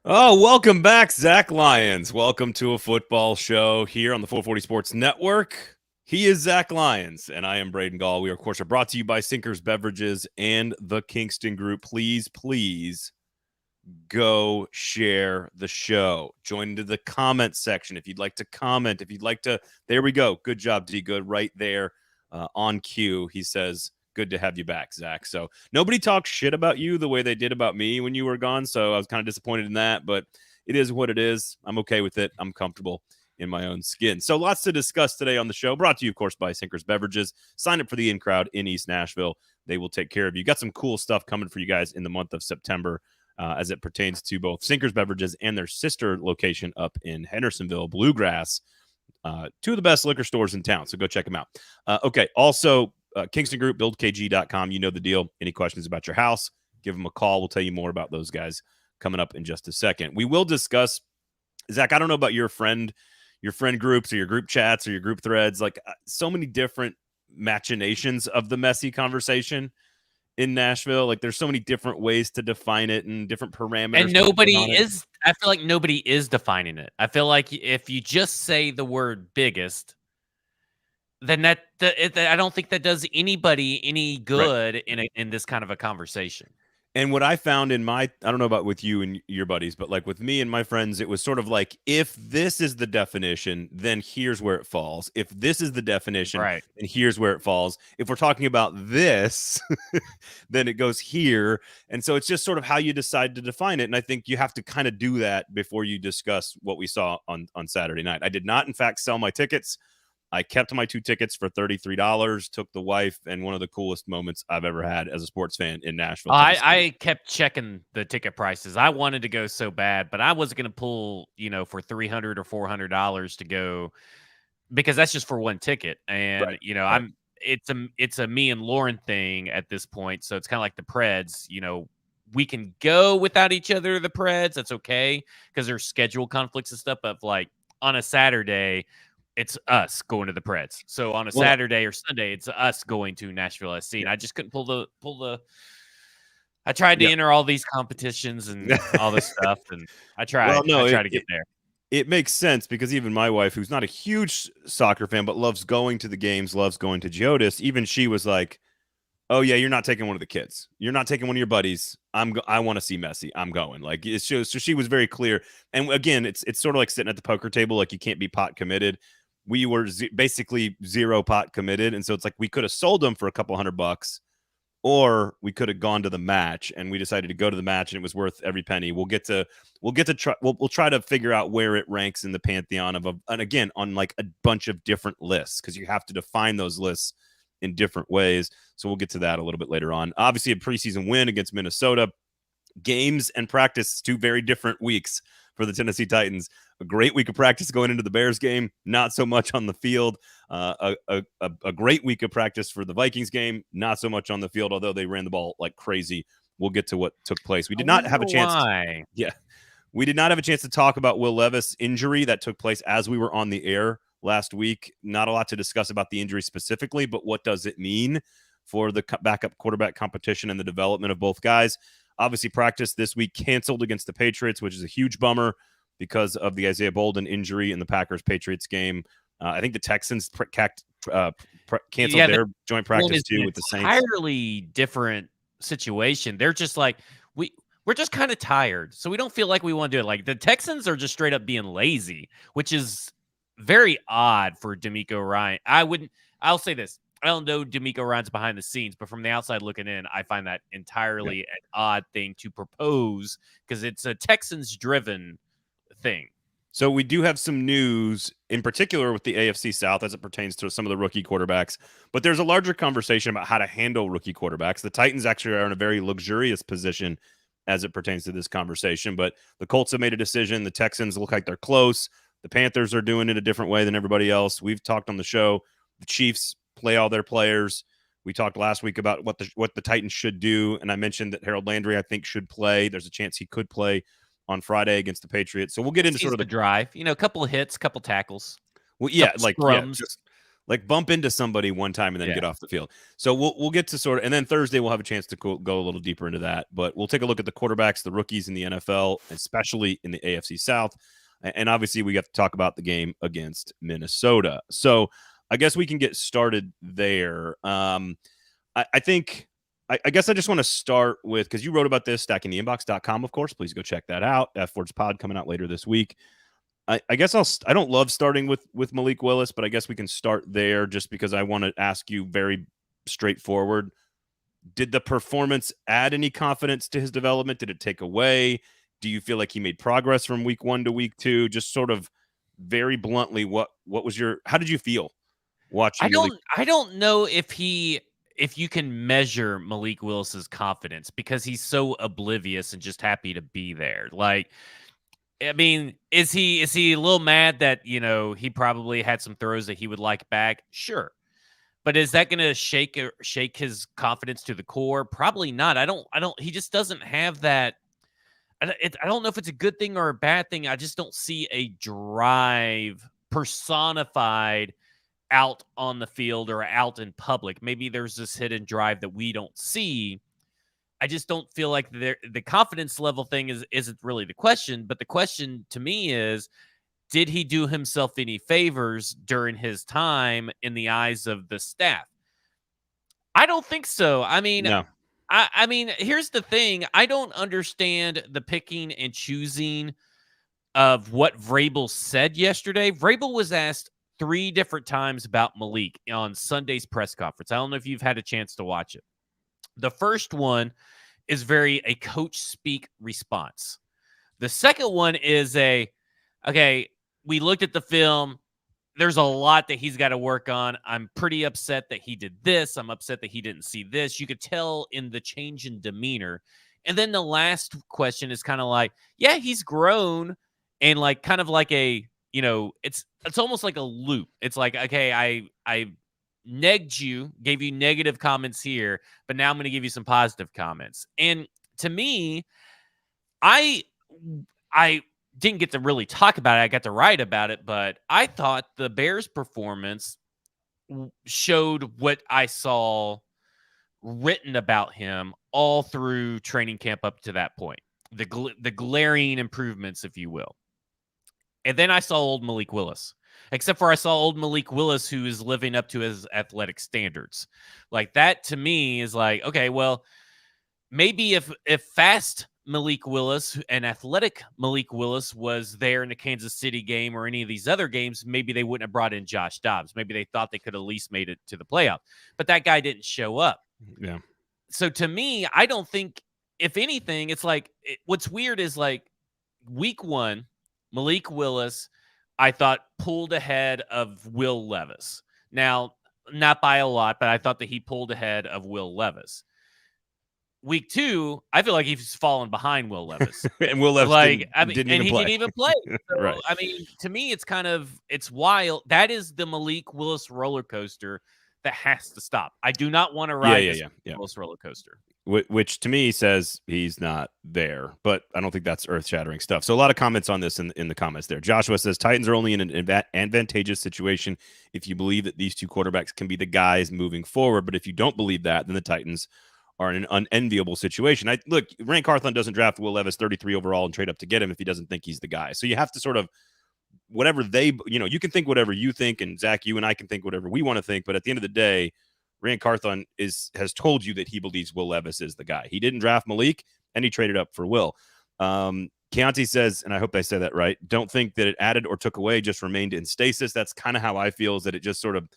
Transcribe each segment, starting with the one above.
Oh, welcome back, Zach Lyons. Welcome to a football show here on the 440 Sports Network. He is Zach Lyons, and I am Braden Gall. We, of course, are brought to you by Sinkers Beverages and the Kingston Group. Please go share the show. Join into the comment section if you'd like to comment. If you'd like to, there we go. Good job, D. Good, right there on cue. He says, good to have you back, Zach. So nobody talks shit about you the way they did about me when you were gone. So I was kind of disappointed in that, but it is what it is. I'm okay with it. I'm comfortable in my own skin. So lots to discuss today on the show, brought to you, of course, by Sinkers Beverages. Sign up for the In Crowd in East Nashville. They will take care of you. Got some cool stuff coming for you guys in the month of September as it pertains to both Sinkers Beverages and their sister location up in Hendersonville, Bluegrass. Two of the best liquor stores in town. So go check them out. Okay. Also, Kingston Group, buildkg.com. You know the deal. Any questions about your house, give them a call. We'll tell you more about those guys coming up in just a second. We will discuss, Zach, I don't know about your friend groups or your group chats or your group threads, like so many different machinations of the Messi conversation in Nashville. Like there's so many different ways to define it and different parameters. And I feel like nobody is defining it. I feel like if you just say the word biggest, then I don't think that does anybody any good in this kind of a conversation. And what I found I don't know about with you and your buddies, but like with me and my friends, it was sort of like, if this is the definition, then here's where it falls. If this is the definition, right, then here's where it falls. If we're talking about this, then it goes here. And so it's just sort of how you decide to define it. And I think you have to kind of do that before you discuss what we saw on Saturday night. I did not, in fact, sell my tickets. I kept my 2 tickets for $33, took the wife, and one of the coolest moments I've ever had as a sports fan in Nashville. I kept checking the ticket prices. I wanted to go so bad, but I wasn't going to pull, for $300 or $400 to go, because that's just for one ticket. And, it's a me and Lauren thing at this point. So it's kind of like the Preds, we can go without each other, the Preds. That's okay, because there's schedule conflicts and stuff. But like on a Saturday, it's us going to the Preds. So on a Saturday or Sunday, it's us going to Nashville SC. And I just couldn't pull the. I tried to enter all these competitions and all this stuff, and I tried. I tried to get there. It makes sense because even my wife, who's not a huge soccer fan but loves going to the games, loves going to Geodis, even she was like, "Oh yeah, you're not taking one of the kids. You're not taking one of your buddies. I want to see Messi. I'm going." Like it's just, so she was very clear. And again, it's sort of like sitting at the poker table. Like you can't be pot committed. We were basically zero pot committed. And so it's like we could have sold them for a couple $100, or we could have gone to the match, and we decided to go to the match, and it was worth every penny. We'll try to figure out where it ranks in the pantheon and again, on like a bunch of different lists, because you have to define those lists in different ways. So we'll get to that a little bit later on. Obviously, a preseason win against Minnesota. Games and practice, 2 very different weeks for the Tennessee Titans. A great week of practice going into the Bears game, not so much on the field. A great week of practice for the Vikings game, not so much on the field, although they ran the ball like crazy. We'll get to what took place. We did not have a chance. We did not have a chance to talk about Will Levis' injury that took place as we were on the air last week. Not a lot to discuss about the injury specifically, but what does it mean for the backup quarterback competition and the development of both guys? Obviously, practice this week canceled against the Patriots, which is a huge bummer because of the Isaiah Bolden injury in the Packers-Patriots game. I think the Texans canceled their joint practice too with the Saints. Entirely different situation. They're just like, we're just kind of tired, so we don't feel like we want to do it. Like the Texans are just straight up being lazy, which is very odd for D'Amico Ryan. I'll say this. I don't know D'Amico Ryan's behind the scenes, but from the outside looking in, I find that entirely an odd thing to propose, because it's a Texans-driven thing. So we do have some news, in particular with the AFC South as it pertains to some of the rookie quarterbacks, but there's a larger conversation about how to handle rookie quarterbacks. The Titans actually are in a very luxurious position as it pertains to this conversation, but the Colts have made a decision. The Texans look like they're close. The Panthers are doing it a different way than everybody else. We've talked on the show. The Chiefs play all their players. We talked last week about what the Titans should do, and I mentioned that Harold Landry, I think, should play. There's a chance he could play on Friday against the Patriots. So we'll get into sort of the drive. A couple of hits, couple tackles. Well, yeah, like scrums. Like bump into somebody one time and then get off the field. So we'll get to sort of, and then Thursday we'll have a chance to go a little deeper into that. But we'll take a look at the quarterbacks, the rookies in the NFL, especially in the AFC South, and obviously we have to talk about the game against Minnesota. So I guess we can get started there. I think. I guess I just want to start with, because you wrote about this, stackingtheinbox.com, of course. Please go check that out. F-Words Pod coming out later this week. I guess I don't love starting with Malik Willis, but I guess we can start there just because I want to ask you very straightforward. Did the performance add any confidence to his development? Did it take away? Do you feel like he made progress from week 1 to week 2? Just sort of very bluntly, what was how did you feel watching Malik? I don't know if you can measure Malik Willis's confidence because he's so oblivious and just happy to be there. Like, I mean, is he a little mad that, he probably had some throws that he would like back? Sure. But is that going to shake his confidence to the core? Probably not. He just doesn't have that. I don't know if it's a good thing or a bad thing. I just don't see a drive personified out on the field or out in public. Maybe there's this hidden drive that we don't see. I just don't feel like the confidence level thing isn't really the question. But the question to me is, did he do himself any favors during his time in the eyes of the staff? I don't think so. I mean, no. I mean, here's the thing. I don't understand the picking and choosing of what Vrabel said yesterday. Vrabel was asked 3 different times about Malik on Sunday's press conference. I don't know if you've had a chance to watch it. The first one is very a coach speak response. The second one is okay, we looked at the film. There's a lot that he's got to work on. I'm pretty upset that he did this. I'm upset that he didn't see this. You could tell in the change in demeanor. And then the last question is kind of like, yeah, he's grown, and like kind of like a, it's almost like a loop. It's like, okay, I negged you, gave you negative comments here, but now I'm going to give you some positive comments. And to me, I didn't get to really talk about it. I got to write about it, but I thought the Bears' performance showed what I saw written about him all through training camp up to that point. The glaring improvements, if you will. And then I saw old Malik Willis. Except for I saw old Malik Willis who is living up to his athletic standards. Like that to me is like, okay, well, maybe if fast Malik Willis and athletic Malik Willis was there in the Kansas City game or any of these other games, maybe they wouldn't have brought in Josh Dobbs. Maybe they thought they could at least made it to the playoff. But that guy didn't show up. Yeah. So to me, I don't think, if anything, it's like, what's weird is like week 1, Malik Willis, I thought, pulled ahead of Will Levis. Now, not by a lot, but I thought that he pulled ahead of Will Levis. Week 2, I feel like he's fallen behind Will Levis. And Will Levis didn't even play. So, right. I mean, to me, it's wild. That is the Malik Willis roller coaster that has to stop. I do not want to ride this Willis roller coaster. Which to me says he's not there, but I don't think that's earth-shattering stuff. So a lot of comments on this in the comments there. Joshua says, Titans are only in an advantageous situation if you believe that these 2 quarterbacks can be the guys moving forward. But if you don't believe that, then the Titans are in an unenviable situation. Look, Rand Carthon doesn't draft Will Levis 33 overall and trade up to get him if he doesn't think he's the guy. So you have to sort of, whatever you can think whatever you think, and Zach, you and I can think whatever we want to think. But at the end of the day, Rand Carthon has told you that he believes Will Levis is the guy. He didn't draft Malik, and he traded up for Will. Keontae says, and I hope I said that right, don't think that it added or took away, just remained in stasis. That's kind of how I feel, is that it just sort of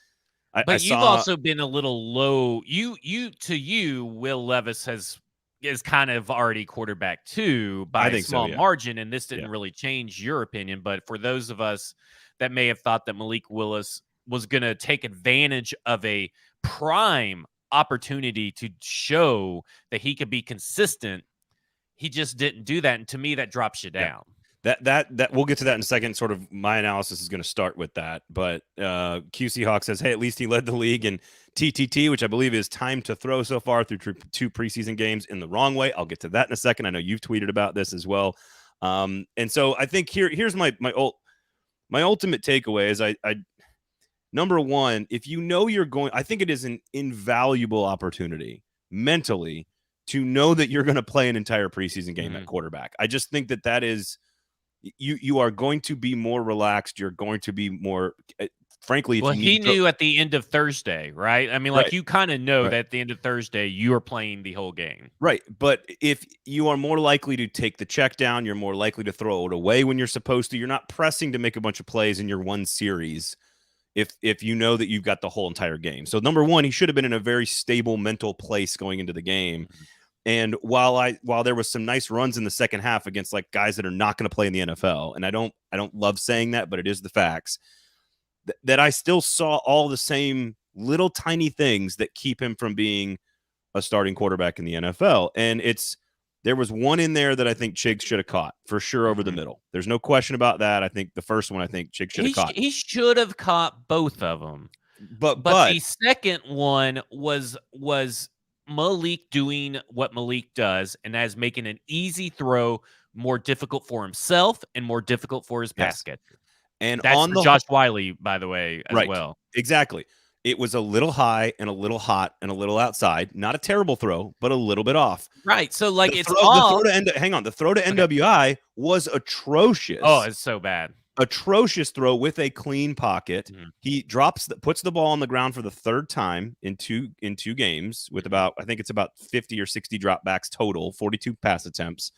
But you've also been a little low. Will Levis is kind of already quarterback 2 by a small margin, and this didn't really change your opinion. But for those of us that may have thought that Malik Willis was going to take advantage of a prime opportunity to show that he could be consistent, he just didn't do that. And to me, that drops you down. That we'll get to that in a second. Sort of my analysis is going to start with that. But QC Hawk says, hey, at least he led the league in TTT, which I believe is time to throw so far through 2 preseason games in the wrong way. I'll get to that in a second. I know you've tweeted about this as well. And so I think here's my ultimate takeaway is number one, if you know you're going, I think it is an invaluable opportunity mentally to know that you're going to play an entire preseason game at quarterback. I just think that is, you are going to be more relaxed. You're going to be more, frankly, if well, you he need knew at the end of Thursday, right? I mean, like, right. you kind of know Right. that at the end of Thursday, you are playing the whole game. Right. But if you are more likely to take the check down, you're more likely to throw it away when you're supposed to. You're not pressing to make a bunch of plays in your one series if you know that you've got the whole entire game. So number one, he should have been in a very stable mental place going into the game. And while there was some nice runs in the second half against like guys that are not going to play in the NFL, and I don't love saying that, but it is the facts, that I still saw all the same little tiny things that keep him from being a starting quarterback in the NFL. And there was one in there that I think Chig should have caught for sure over the middle. There's no question about that. I think the first one, I think Chig should have caught. He should have caught both of them. But the second one was Malik doing what Malik does, and that is making an easy throw more difficult for himself and more difficult for his pass catcher. And that's on for Josh Wiley, by the way, as right, well. Exactly. It was a little high and a little hot and a little outside. Not a terrible throw, but a little bit off. Right. So, like, the throw to NWI was atrocious. Oh, it's so bad. Atrocious throw with a clean pocket. He puts the ball on the ground for the third time in two games with about 50 or 60 dropbacks total, 42 pass attempts.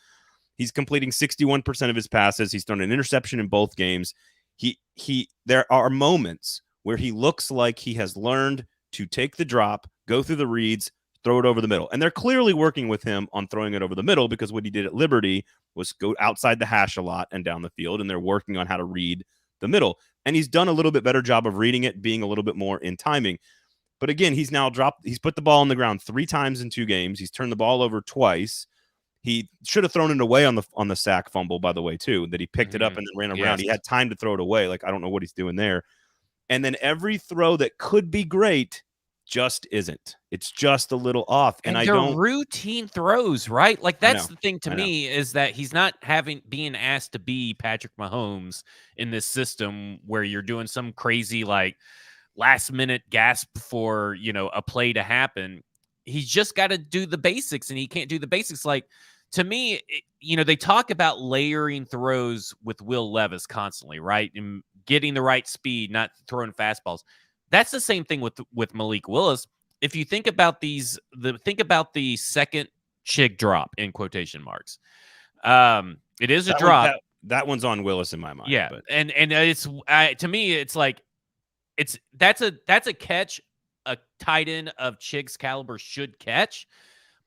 He's completing 61% of his passes. He's thrown an interception in both games. There are moments where he looks like he has learned to take the drop, go through the reads, throw it over the middle. And they're clearly working with him on throwing it over the middle, because what he did at Liberty was go outside the hash a lot and down the field, and they're working on how to read the middle. And he's done a little bit better job of reading it, being a little bit more in timing. But again, he's put the ball on the ground 3 times in 2 games. He's turned the ball over twice. He should have thrown it away on the sack fumble, by the way, too, that he picked it up and then ran around. Yes. He had time to throw it away. Like, I don't know what he's doing there. And then every throw that could be great just isn't. It's just a little off. And I don't routine throws, right? Like, that's the thing to me, is that he's not being asked to be Patrick Mahomes in this system where you're doing some crazy, like, last minute gasp for, a play to happen. He's just got to do the basics, and he can't do the basics. Like, to me, they talk about layering throws with Will Levis constantly, right? And getting the right speed, not throwing fastballs. That's the same thing with Malik Willis. If you think about the second Chig drop in quotation marks, it is a drop. That one's on Willis in my mind. Yeah, but. and it's to me, it's like that's a catch a tight end of Chig's caliber should catch,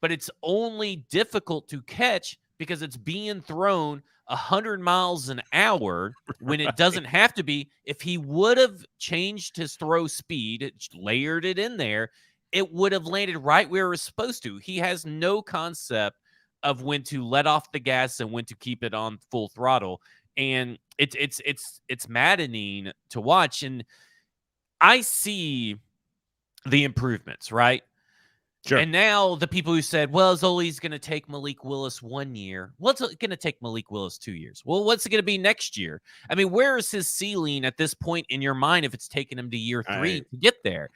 but it's only difficult to catch because it's being thrown 100 miles an hour when it doesn't have to be. If he would have changed his throw speed, layered it in there, it would have landed right where it was supposed to. He has no concept of when to let off the gas and when to keep it on full throttle. And it's maddening to watch. And I see the improvements, right? Sure. And now the people who said, well, Zoli's going to take Malik Willis 1 year. What's it going to take Malik Willis 2 years? Well, what's it going to be next year? I mean, where is his ceiling at this point in your mind if it's taking him to year 3 to get there?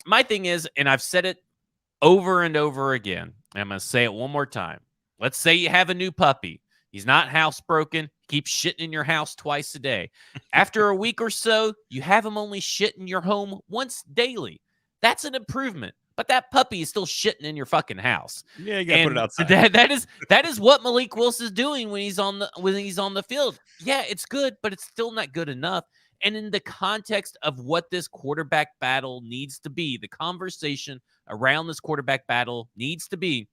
My thing is, and I've said it over and over again, and I'm going to say it one more time. Let's say you have a new puppy. He's not housebroken. Keeps shitting in your house twice a day. After a week or so, you have him only shitting your home once daily. That's an improvement. But that puppy is still shitting in your fucking house. Yeah, you gotta put it outside. That is what Malik Willis is doing when he's on the field. Yeah, it's good, but it's still not good enough. And in the context of what this quarterback battle needs to be, the conversation around this quarterback battle needs to be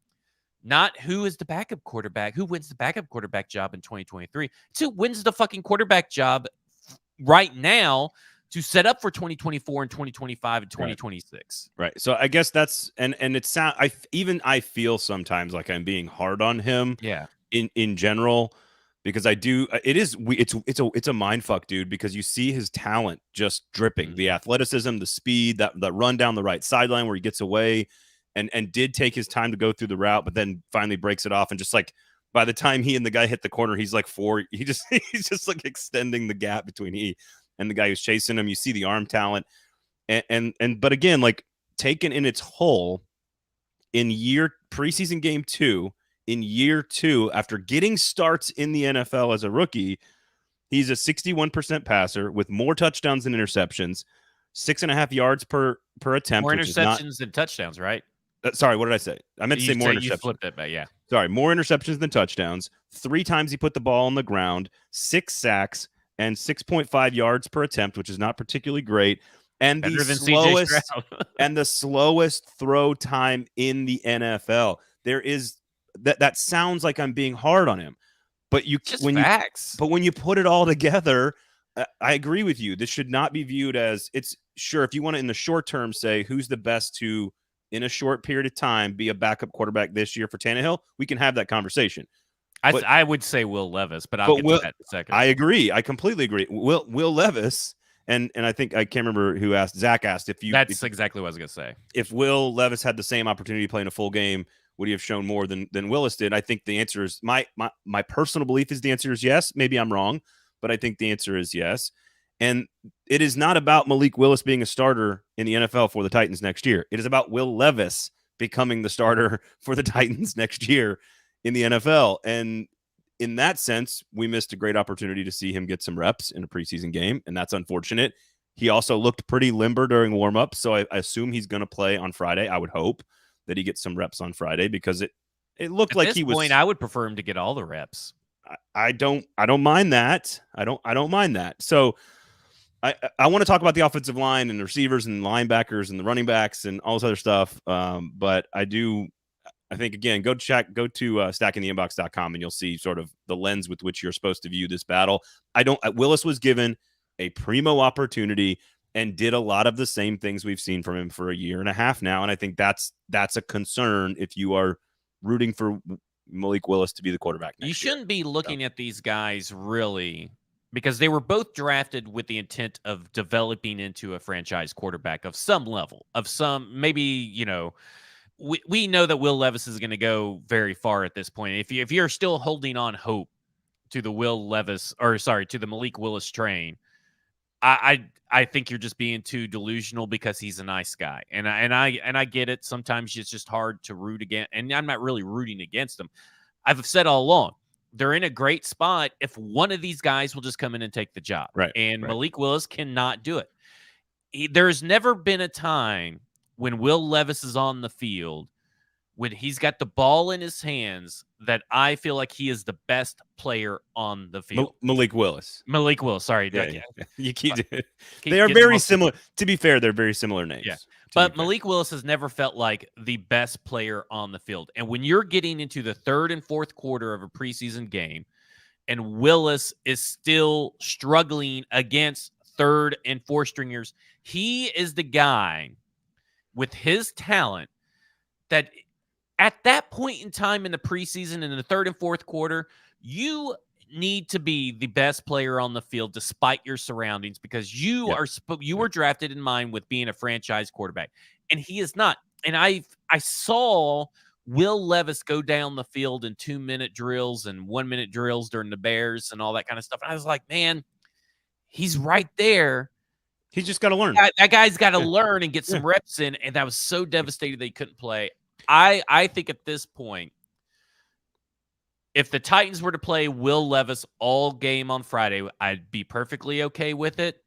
not who is the backup quarterback, who wins the backup quarterback job in 2023. It's who wins the fucking quarterback job right now to set up for 2024 and 2025 and 2026. Right. So I guess that's and it sound I feel sometimes like I'm being hard on him. Yeah. In general, because it's a mind fuck, dude, because you see his talent just dripping, the athleticism, the speed, that run down the right sideline where he gets away and did take his time to go through the route, but then finally breaks it off. And just like by the time he and the guy hit the corner, he's like he's just like extending the gap between he and the guy who's chasing him. You see the arm talent. But again, like taken in its whole in preseason game 2, in year 2, after getting starts in the NFL as a rookie, he's a 61% passer with more touchdowns than interceptions, 6.5 yards per attempt. More interceptions than touchdowns, right? Sorry, what did I say? I meant to say more interceptions. You flipped it, but yeah. Sorry, more interceptions than touchdowns. 3 times he put the ball on the ground, 6 sacks, and 6.5 yards per attempt, which is not particularly great. And better than CJ Stroud. And the slowest throw time in the NFL. There is that sounds like I'm being hard on him, but when you put it all together, I agree with you. This should not be viewed as it's sure if you want to in the short term say who's the best to in a short period of time be a backup quarterback this year for Tannehill, we can have that conversation. I would say Will Levis, but I'll get to that in a second. I agree. I completely agree. Will Levis. And I think I can't remember who asked. Zach asked That's exactly what I was going to say. If Will Levis had the same opportunity to play in a full game, would he have shown more than Willis did? I think the answer is my personal belief is the answer is yes. Maybe I'm wrong, but I think the answer is yes. And it is not about Malik Willis being a starter in the NFL for the Titans next year. It is about Will Levis becoming the starter for the Titans next year in the NFL. And in that sense, we missed a great opportunity to see him get some reps in a preseason game, and that's unfortunate. He also looked pretty limber during warm-up, so I assume he's going to play on Friday. I would hope that he gets some reps on Friday because it looked like he was. At this point, I would prefer him to get all the reps. I don't mind that. I don't mind that. So I want to talk about the offensive line and the receivers and linebackers and the running backs and all this other stuff. But I think, again, go to stackingtheinbox.com and you'll see sort of the lens with which you're supposed to view this battle. Willis was given a primo opportunity and did a lot of the same things we've seen from him for a year and a half now. And I think that's a concern if you are rooting for Malik Willis to be the quarterback next year. You shouldn't be looking at these guys really because they were both drafted with the intent of developing into a franchise quarterback of some level, maybe, we know that Will Levis is going to go very far at this point. If you're still holding on hope to the Malik Willis train, I think you're just being too delusional because he's a nice guy. And I get it. Sometimes it's just hard to root against, and I'm not really rooting against them. I've said all along, they're in a great spot if one of these guys will just come in and take the job. Right. And Malik Willis cannot do it. There's never been a time when Will Levis is on the field, when he's got the ball in his hands, that I feel like he is the best player on the field. Malik Willis. Sorry. Yeah. You keep they are very similar. To be fair, they're very similar names. Yeah. But Malik Willis has never felt like the best player on the field. And when you're getting into the third and fourth quarter of a preseason game, and Willis is still struggling against third and fourth stringers, he is the guy with his talent that at that point in time in the preseason, in the third and fourth quarter, you need to be the best player on the field despite your surroundings because you were drafted in mind with being a franchise quarterback, and he is not. And I saw Will Levis go down the field in 2-minute drills and 1-minute drills during the Bears and all that kind of stuff. And I was like, man, he's right there. He's just got to learn. That guy's got to learn and get some reps in. And I was so devastated that he couldn't play. I think at this point, if the Titans were to play Will Levis all game on Friday, I'd be perfectly okay with it.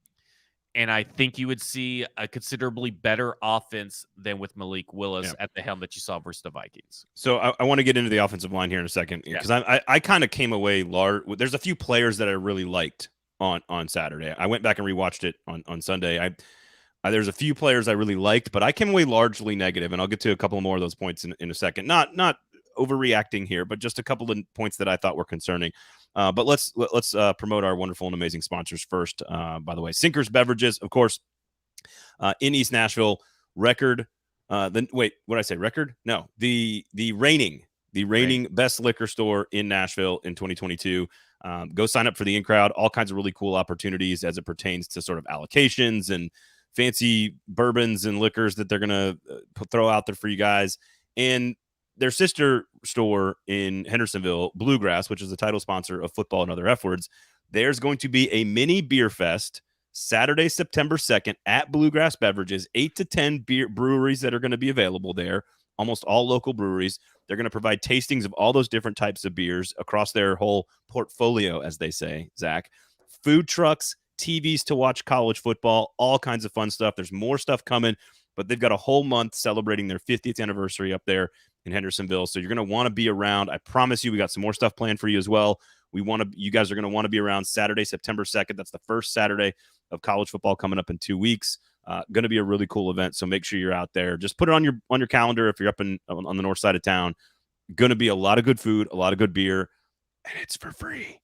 And I think you would see a considerably better offense than with Malik Willis at the helm that you saw versus the Vikings. So I want to get into the offensive line here in a second because I kind of came away large. There's a few players that I really liked on Saturday. I went back and rewatched it on Sunday. There's a few players I really liked, but I came away largely negative, and I'll get to a couple more of those points in a second. Not overreacting here, but just a couple of points that I thought were concerning. But let's promote our wonderful and amazing sponsors first. By the way, Sinkers Beverages, of course, in East Nashville. Record. What did I say? Record? No, the reigning best liquor store in Nashville in 2022. Go sign up for the in-crowd. All kinds of really cool opportunities as it pertains to sort of allocations and fancy bourbons and liquors that they're going to throw out there for you guys. And their sister store in Hendersonville, Bluegrass, which is the title sponsor of Football and Other F Words, there's going to be a mini beer fest Saturday, September 2nd at Bluegrass Beverages, 8 to 10 breweries that are going to be available there, almost all local breweries. They're going to provide tastings of all those different types of beers across their whole portfolio, as they say, Zach. Food trucks, TVs to watch college football, all kinds of fun stuff. There's more stuff coming, but they've got a whole month celebrating their 50th anniversary up there in Hendersonville. So you're going to want to be around. I promise you, we got some more stuff planned for you as well. You guys are going to want to be around Saturday, September 2nd. That's the first Saturday of college football coming up in 2 weeks. Going to be a really cool event. So make sure you're out there. Just put it on your calendar if you're up on the north side of town. Going to be a lot of good food, a lot of good beer, and it's for free.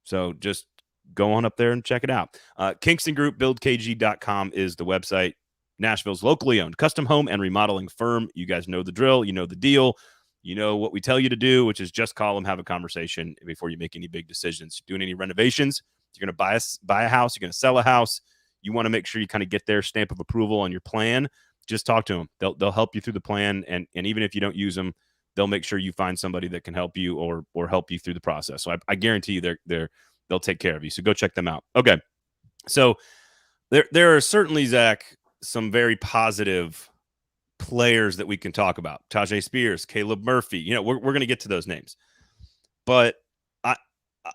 So just go on up there and check it out. Kingston Group, buildkg.com is the website. Nashville's locally owned custom home and remodeling firm. You guys know the drill. You know the deal. You know what we tell you to do, which is just call them, have a conversation before you make any big decisions. Doing any renovations, you're going to buy a house, you're going to sell a house. You want to make sure you kind of get their stamp of approval on your plan. Just talk to them. They'll help you through the plan, and even if you don't use them, they'll make sure you find somebody that can help you or help you through the process. So I guarantee you they'll take care of you. So go check them out. Okay, so there are certainly, Zach, some very positive players that we can talk about. Tajay Spears, Caleb Murphy. We're going to get to those names. But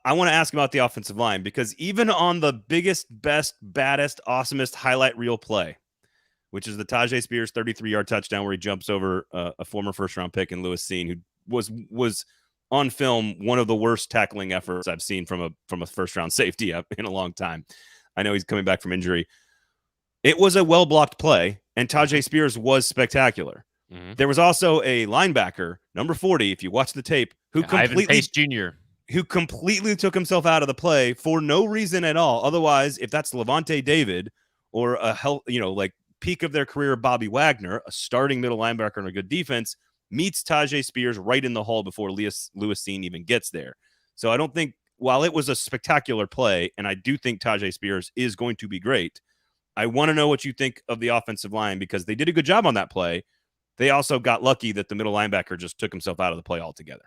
I want to ask about the offensive line, because even on the biggest, best, baddest, awesomest highlight reel play, which is the Tajay Spears 33-yard touchdown where he jumps over a former first-round pick in Lewis Seen, who was on film one of the worst tackling efforts I've seen from a first-round safety in a long time. I know he's coming back from injury. It was a well-blocked play, and Tajay Spears was spectacular. Mm-hmm. There was also a linebacker, number 40, if you watch the tape, who completely took himself out of the play for no reason at all. Otherwise, if that's Levante David or peak of their career, Bobby Wagner, a starting middle linebacker and a good defense, meets Tajay Spears right in the hole before Lewis Seen even gets there. So I don't think, while it was a spectacular play, and I do think Tajay Spears is going to be great, I want to know what you think of the offensive line, because they did a good job on that play. They also got lucky that the middle linebacker just took himself out of the play altogether.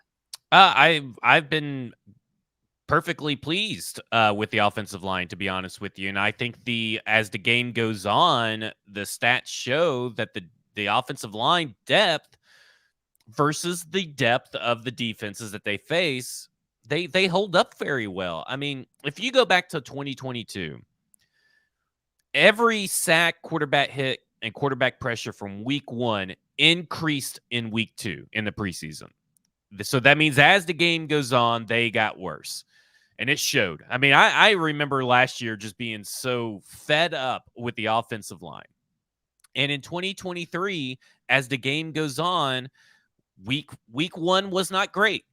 I've been perfectly pleased with the offensive line, to be honest with you. And I think as the game goes on, the stats show that the offensive line depth versus the depth of the defenses that they face, they hold up very well. I mean, if you go back to 2022, every sack, quarterback hit, and quarterback pressure from week 1 increased in week 2 in the preseason. So that means as the game goes on, they got worse. And it showed. I mean, I remember last year just being so fed up with the offensive line. And in 2023, as the game goes on, week 1 was not great.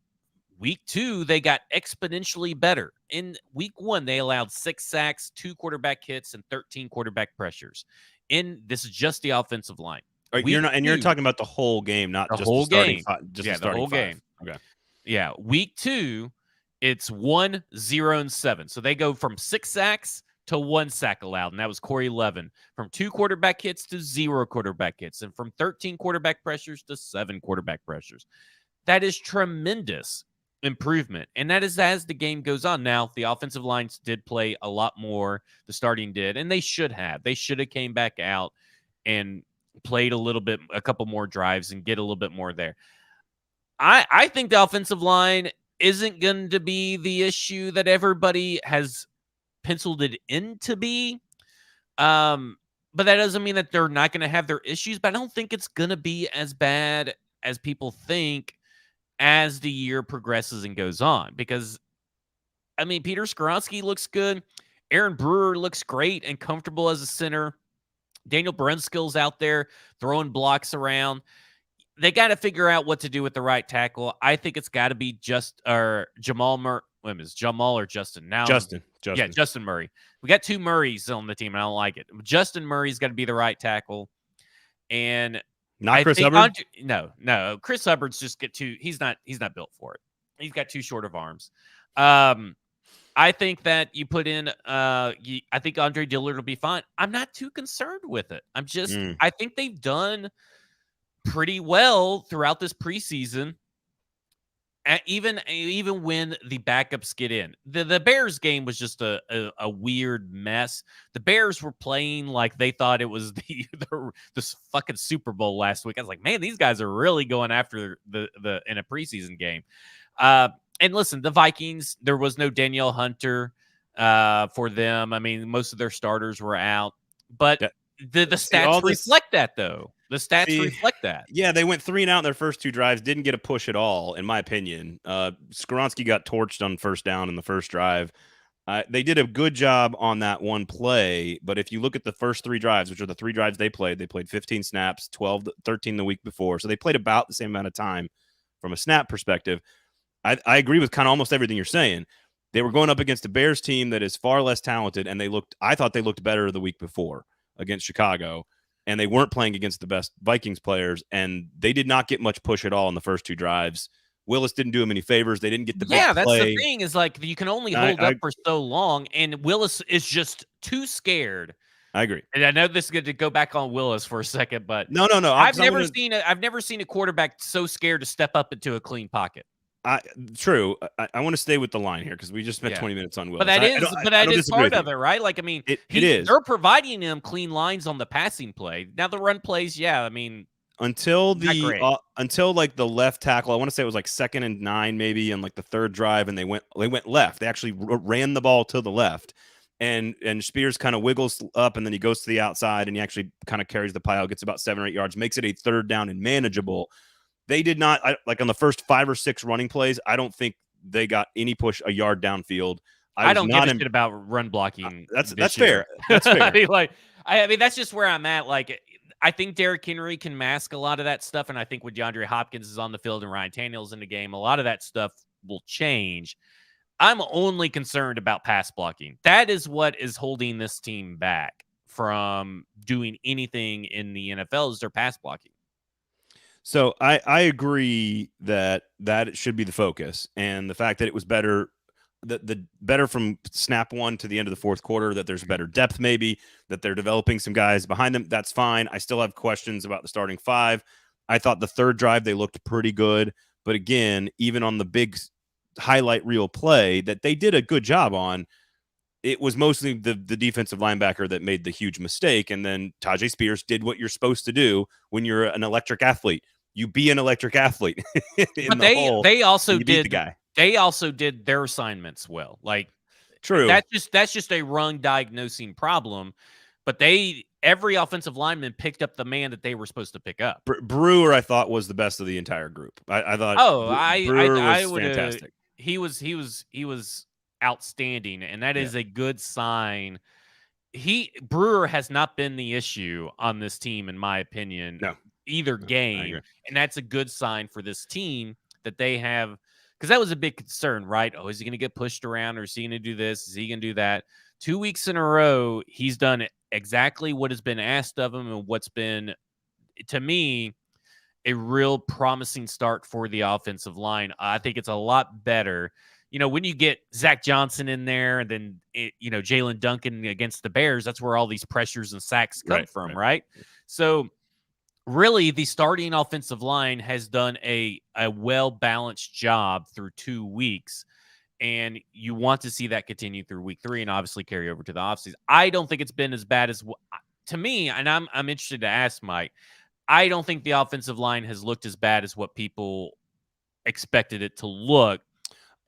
Week 2, they got exponentially better. In week 1, they allowed 6 sacks, 2 quarterback hits, and 13 quarterback pressures. This is just the offensive line. You're talking about the whole game, not just the starting five. The whole game. Okay. Yeah, week 2, it's 1, 0, and 7. So they go from 6 sacks to 1 sack allowed, and that was Corey Levin. From 2 quarterback hits to 0 quarterback hits, and from 13 quarterback pressures to 7 quarterback pressures. That is tremendous improvement, and that is as the game goes on. Now, the offensive lines did play a lot more, the starting did, and they should have came back out and played a couple more drives and get a little bit more there. I think the offensive line isn't going to be the issue that everybody has penciled it in to be, but that doesn't mean that they're not going to have their issues, but I don't think it's going to be as bad as people think as the year progresses and goes on, because, I mean, Peter Skoronski looks good. Aaron Brewer looks great and comfortable as a center. Daniel Brunskill's out there throwing blocks around. They got to figure out what to do with the right tackle. I think it's got to be Jamal or Justin? Now, Justin. Yeah, Justin Murray. We got 2 Murrays on the team, and I don't like it. Justin Murray's got to be the right tackle. And not Chris Hubbard? No. Chris Hubbard's just he's not built for it. He's got too short of arms. I think that you put in I think Andre Dillard will be fine. I'm not too concerned with it. I think they've done pretty well throughout this preseason. Even when the backups get in, the Bears game was just a weird mess. The Bears were playing like they thought it was this fucking Super Bowl last week. I was like, man, these guys are really going after the in a preseason game. And listen, the Vikings, there was no Danielle Hunter for them. I mean, most of their starters were out, but Yeah. the stats reflect that, though. The stats reflect that. Yeah, they went 3 and out in their first 2 drives, didn't get a push at all, in my opinion. Skoronski got torched on first down in the first drive. They did a good job on that one play, but if you look at the first 3 drives, which are the 3 drives they played 15 snaps, 13 the week before. So they played about the same amount of time from a snap perspective. I agree with kind of almost everything you're saying. They were going up against a Bears team that is far less talented, and I thought they looked better the week before against Chicago. And they weren't playing against the best Vikings players, and they did not get much push at all in the first 2 drives. Willis didn't do him any favors. They didn't get the big play. That's the thing is like you can only hold up for so long, and Willis is just too scared. I agree. And I know this is good to go back on Willis for a second, but no. I've never seen a quarterback so scared to step up into a clean pocket. True. I want to stay with the line here because we just spent 20 minutes on Willis. But that is part of it, right? Like, I mean, it is. They're providing him clean lines on the passing play. Now the run plays, I mean, until like the left tackle, I want to say it was like 2nd and 9 maybe, and like the 3rd drive, and they went left. They actually ran the ball to the left, and Spears kind of wiggles up, and then he goes to the outside, and he actually kind of carries the pile, gets about 7 or 8 yards, makes it a 3rd down and manageable. They did not like on the first 5 or 6 running plays. I don't think they got any push a yard downfield. I don't give a shit about run blocking. That's fair. That's fair. I mean, that's just where I'm at. Like, I think Derrick Henry can mask a lot of that stuff, and I think when DeAndre Hopkins is on the field and Ryan Tannehill's in the game, a lot of that stuff will change. I'm only concerned about pass blocking. That is what is holding this team back from doing anything in the NFL is their pass blocking. So I agree that should be the focus, and the fact that it was better, the better from snap 1 to the end of the 4th quarter, that there's better depth, maybe that they're developing some guys behind them. That's fine. I still have questions about the starting 5. I thought the 3rd drive they looked pretty good, but again, even on the big highlight reel play that they did a good job on, it was mostly the defensive linebacker that made the huge mistake. And then Tajay Spears did what you're supposed to do when you're an electric athlete. You be an electric athlete. But they also did the guy. They also did their assignments well. Like, true. That's just a wrong diagnosing problem. But every offensive lineman picked up the man that they were supposed to pick up. Brewer, I thought, was the best of the entire group. I thought. Brewer was fantastic. He was outstanding, and that is a good sign. Brewer has not been the issue on this team, in my opinion. No. Either game, and that's a good sign for this team that they have, because that was a big concern, right? Oh, is he going to get pushed around, or is he going to do this? Is he going to do that? 2 weeks in a row, he's done exactly what has been asked of him, and what's been, to me, a real promising start for the offensive line. I think it's a lot better. You know, when you get Zach Johnson in there, and then Jalen Duncan against the Bears, that's where all these pressures and sacks come from, right? So really, the starting offensive line has done a well-balanced job through 2 weeks, and you want to see that continue through week 3 and obviously carry over to the offseason. I don't think it's been as bad as, to me, and I'm interested to ask Mike, I don't think the offensive line has looked as bad as what people expected it to look.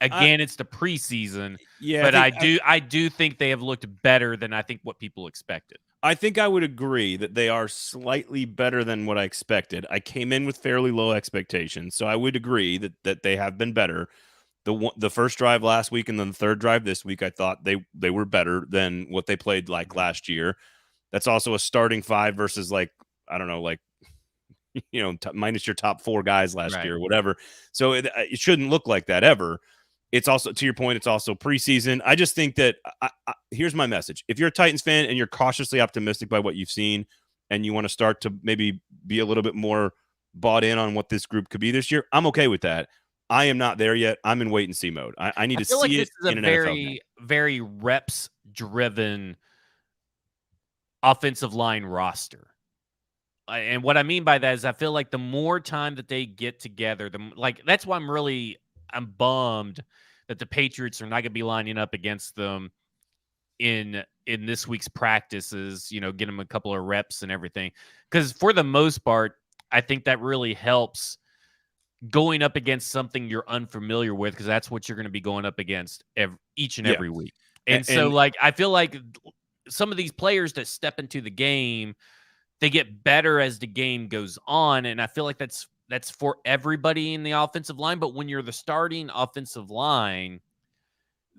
Again, it's the preseason, but I do think they have looked better than I think what people expected. I think I would agree that they are slightly better than what I expected. I came in with fairly low expectations, so I would agree that they have been better. The first drive last week and then the 3rd drive this week, I thought they were better than what they played like last year. That's also a starting 5 versus minus your top 4 guys last year or whatever. So it shouldn't look like that ever. It's also, to your point, it's also preseason. I just think that here's my message. If you're a Titans fan and you're cautiously optimistic by what you've seen, and you want to start to maybe be a little bit more bought in on what this group could be this year, I'm okay with that. I am not there yet. I'm in wait and see mode. I need to see it in an NFL game. Very reps driven offensive line roster. And what I mean by that is I feel like the more time that they get together, that's why I'm really I'm bummed that the Patriots are not going to be lining up against them in this week's practices, get them a couple of reps and everything. Because for the most part, I think that really helps going up against something you're unfamiliar with, because that's what you're going to be going up against each and every week. And so, I feel like some of these players that step into the game, they get better as the game goes on. And I feel like that's for everybody in the offensive line. But when you're the starting offensive line,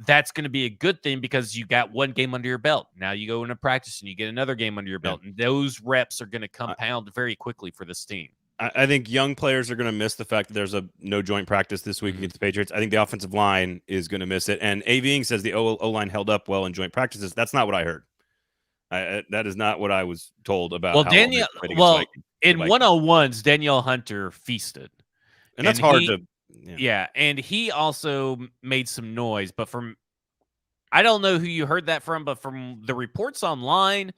that's going to be a good thing, because you got one game under your belt. Now you go into practice and you get another game under your belt. And those reps are going to compound very quickly for this team. I think young players are going to miss the fact that there's a no joint practice this week against the Patriots. I think the offensive line is going to miss it. And AVing says the O-line held up well in joint practices. That's not what I heard. That is not what I was told about. Well, in 101s, Danielle Hunter feasted. And that's hard to. Yeah, and he also made some noise. But I don't know who you heard that from, but from the reports online,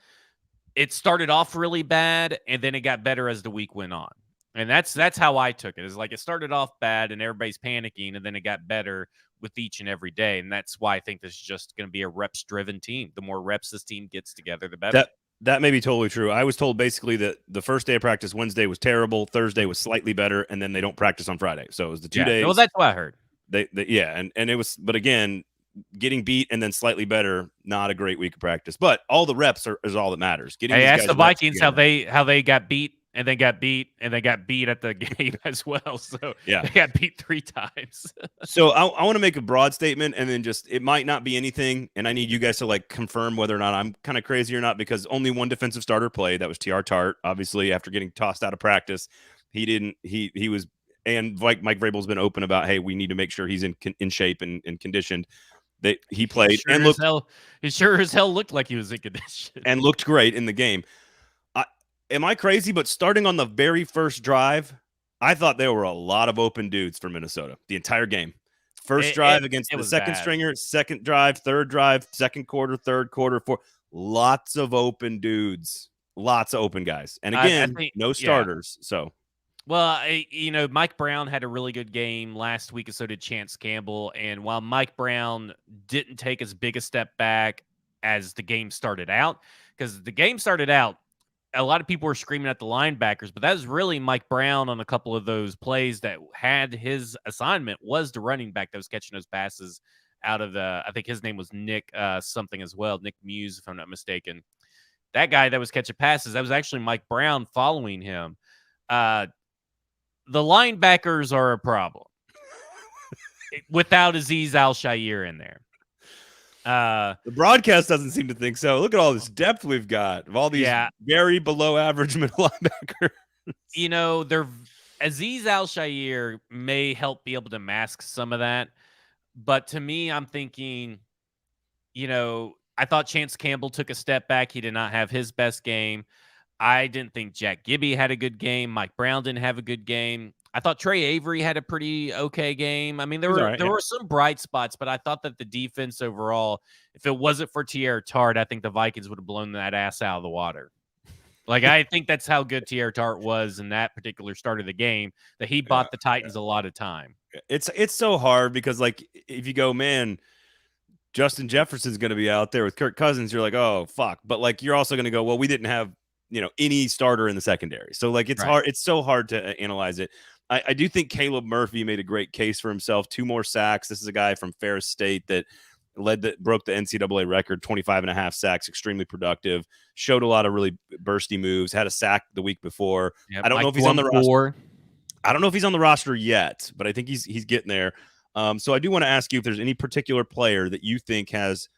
it started off really bad, and then it got better as the week went on. And that's how I took it. It's like it started off bad, and everybody's panicking, and then it got better with each and every day. And that's why I think this is just going to be a reps-driven team. The more reps this team gets together, the better. That may be totally true. I was told basically that the first day of practice, Wednesday, was terrible. Thursday was slightly better, and then they don't practice on Friday. So it was the 2 days. Well, that's what I heard. And it was, but again, getting beat and then slightly better, not a great week of practice. But all the reps is all that matters. Ask the Vikings how they got beat and then got beat and then got beat at the game as well. So they got beat 3 times. So I want to make a broad statement, and then it might not be anything, and I need you guys to confirm whether or not I'm kind of crazy or not, because only one defensive starter played. That was T.R. Tart. Obviously, after getting tossed out of practice, he was, and Mike Vrabel's been open about, hey, we need to make sure he's in shape and conditioned. He played and looked. He sure as hell looked like he was in condition and looked great in the game. Am I crazy? But starting on the very first drive, I thought there were a lot of open dudes for Minnesota the entire game. First drive against the second stringer, second drive, third drive, second quarter, third quarter, fourth. Lots of open dudes, lots of open guys, and again, no starters. So. Well, Mike Brown had a really good game last week, and so did Chance Campbell. And while Mike Brown didn't take as big a step back as the game started out, because the game started out, a lot of people were screaming at the linebackers, but that was really Mike Brown on a couple of those plays that had his assignment was the running back that was catching those passes out of I think his name was Nick something as well, Nick Muse, if I'm not mistaken. That guy that was catching passes, that was actually Mike Brown following him. The linebackers are a problem without Azeez Al-Shaair in there. The broadcast doesn't seem to think so. Look at all this depth we've got of all these very below average middle linebackers. Azeez Al-Shaair may help be able to mask some of that. But to me, I'm thinking, I thought Chance Campbell took a step back. He did not have his best game. I didn't think Jack Gibby had a good game. Mike Brown didn't have a good game. I thought Trey Avery had a pretty okay game. I mean, there were some bright spots, but I thought that the defense overall, if it wasn't for T.R. Tart, I think the Vikings would have blown that ass out of the water. I think that's how good T.R. Tart was in that particular start of the game, that he bought the Titans a lot of time. It's so hard because, if you go, man, Justin Jefferson's going to be out there with Kirk Cousins, you're like, oh, fuck. But, you're also going to go, well, we didn't have, any starter in the secondary. So, it's hard. It's so hard to analyze it. I do think Caleb Murphy made a great case for himself. 2 more sacks. This is a guy from Ferris State that broke the NCAA record, 25.5 sacks, extremely productive, showed a lot of really bursty moves, had a sack the week before. Yep, I don't know if he's on the roster. I don't know if he's on the roster yet, but I think he's getting there. So I do want to ask you if there's any particular player that you think has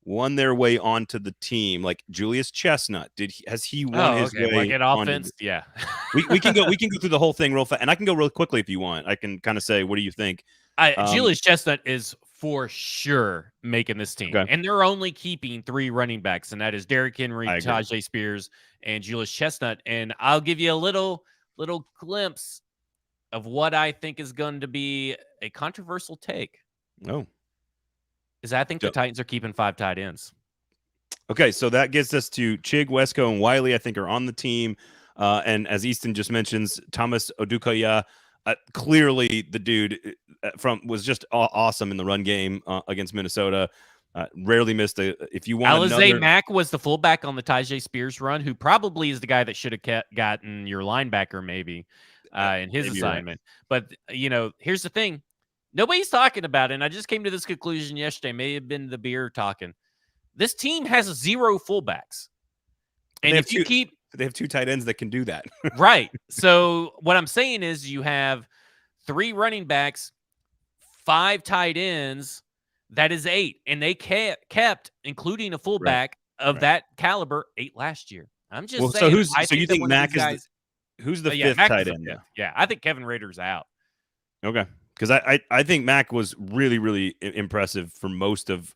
won their way onto the team, like Julius Chestnut. Has he won his way? At offense, yeah. we can go through the whole thing real fast, and I can go real quickly if you want. I can kind of say, what do you think? Julius Chestnut is for sure making this team, and they're only keeping 3 running backs, and that is Derrick Henry, Tajay Spears, and Julius Chestnut. And I'll give you a little glimpse of what I think is going to be a controversial take. Oh. I think the Titans are keeping 5 tight ends. Okay, so that gets us to Chig, Wesco, and Wiley, I think, are on the team. And as Easton just mentions, Thomas Odukoya Clearly, the dude was just awesome in the run game against Minnesota. Rarely missed a. If you want Alize Mack was the fullback on the Tyjae Spears run, who probably is the guy that should have gotten your linebacker maybe in his assignment. Right. But, here's the thing. Nobody's talking about it, and I just came to this conclusion yesterday. May have been the beer talking. This team has 0 fullbacks. And if you keep... They have 2 tight ends that can do that. Right. So what I'm saying is you have 3 running backs, 5 tight ends. That is 8. And they kept, including a fullback of that caliber, 8 last year. I'm just saying. So you think Mack is who's the 5th tight end? Yeah, I think Kevin Rader's out. Okay. Because I think Mack was really, really impressive for most of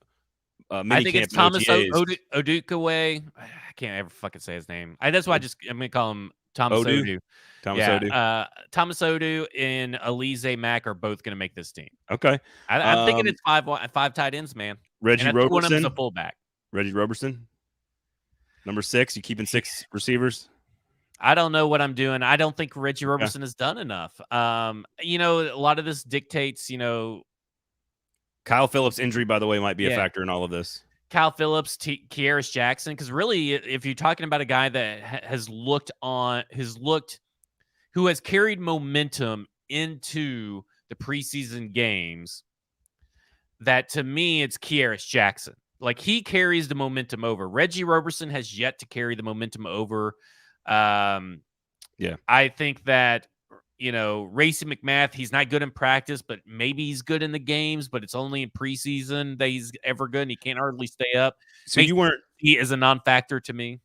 I think it's Thomas Odukaway. I can't ever fucking say his name. That's why I'm going to call him Thomas Odu. Odu. Thomas Odu and Alize Mack are both going to make this team. Okay. I'm thinking it's 5 tight ends, man. Reggie Roberson. One of them's a fullback. Reggie Roberson. Number 6. You keeping 6 receivers? I don't know what I'm doing. I don't think Reggie Roberson has done enough. A lot of this dictates, Kyle Phillips' injury, by the way, might be a factor in all of this. Kyle Phillips, Kearis Jackson, because really, if you're talking about a guy that who has carried momentum into the preseason games, that to me, it's Kearis Jackson. Like, he carries the momentum over. Reggie Roberson has yet to carry the momentum over. I think that, Racey McMath, he's not good in practice, but maybe he's good in the games, but it's only in preseason that he's ever good, and he can't hardly stay up. So he is a non-factor to me.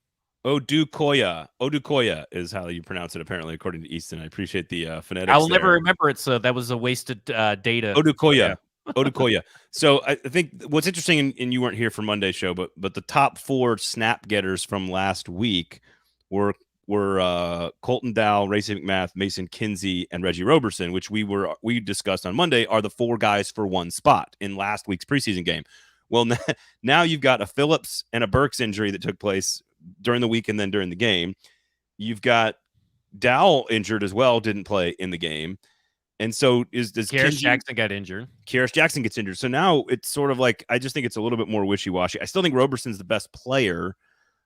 Odukoya is how you pronounce it, apparently, according to Easton. I appreciate the phonetics. I will never remember it, so that was a wasted data. Odukoya. Odukoya. So I think what's interesting, and you weren't here for Monday's show, but the top 4 snap getters from last week were Colton Dow, Racey McMath, Mason Kinsey, and Reggie Roberson, which we discussed on Monday are the 4 guys for 1 spot in last week's preseason game. Well, now you've got a Phillips and a Burks injury that took place during the week and then during the game. You've got Dow injured as well, didn't play in the game. And so does Kearis Jackson got injured. Kearis Jackson gets injured. So now it's sort of like, I just think it's a little bit more wishy-washy. I still think Roberson's the best player.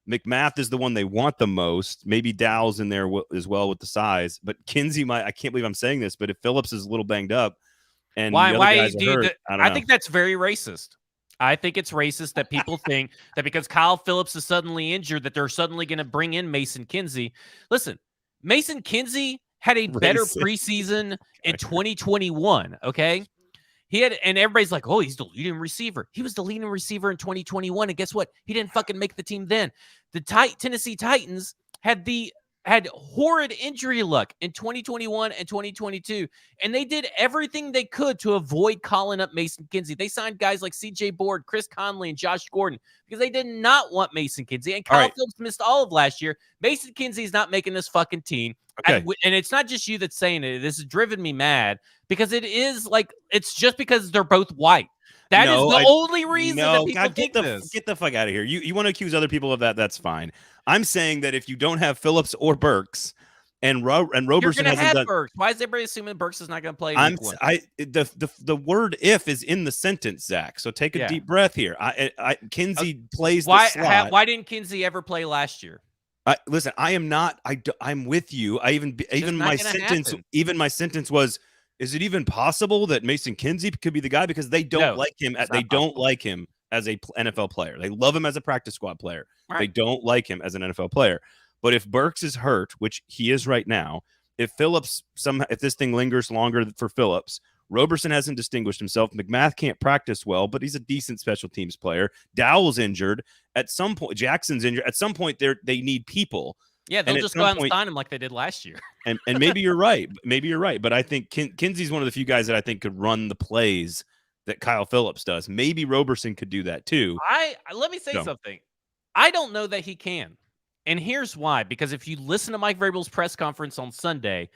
McMath is the one they want the most. Maybe Dow's in there as well with the size. But Kinsey I can't believe I'm saying this, but if Phillips is a little banged up and I think that's very racist. I think it's racist that people think that because Kyle Phillips is suddenly injured that they're suddenly going to bring in Mason Kinsey. Listen, Mason Kinsey had a better preseason in 2021, okay? And everybody's like, oh, he's the leading receiver. He was the leading receiver in 2021, and guess what? He didn't fucking make the team then. The Tennessee Titans had horrid injury luck in 2021 and 2022, and they did everything they could to avoid calling up Mason Kinsey. They signed guys like C.J. Board, Chris Conley, and Josh Gordon because they did not want Mason Kinsey, and Kyle Phillips missed all of last year. Mason Kinsey's not making this fucking team. Okay. And it's not just you that's saying it. This has driven me mad because it's just because they're both white. That is the only reason that people think this. Get the fuck out of here. You want to accuse other people of that? That's fine. I'm saying that if you don't have Phillips or Burks and Roberson hasn't done, Burks. Why is everybody assuming Burks is not going to play? The word "if" is in the sentence, Zach. So take a deep breath here. Kinsey plays the slot. Why didn't Kinsey ever play last year? Listen, I am not. I'm with you. Even my sentence was, is it even possible that Mason Kinsey could be the guy because they don't like him? They don't like him as a NFL player. They love him as a practice squad player. Right. They don't like him as an NFL player. But if Burks is hurt, which he is right now, if this thing lingers longer for Phillips, Roberson hasn't distinguished himself. McMath can't practice well, but he's a decent special teams player. Dowell's injured. At some point, Jackson's injured. At some point, they need people. Yeah, they'll just go out and sign him like they did last year. and maybe you're right. Maybe you're right. But I think Kinsey's one of the few guys that I think could run the plays that Kyle Phillips does. Maybe Roberson could do that too. Let me say something. I don't know that he can. And here's why. Because if you listen to Mike Vrabel's press conference on Sunday,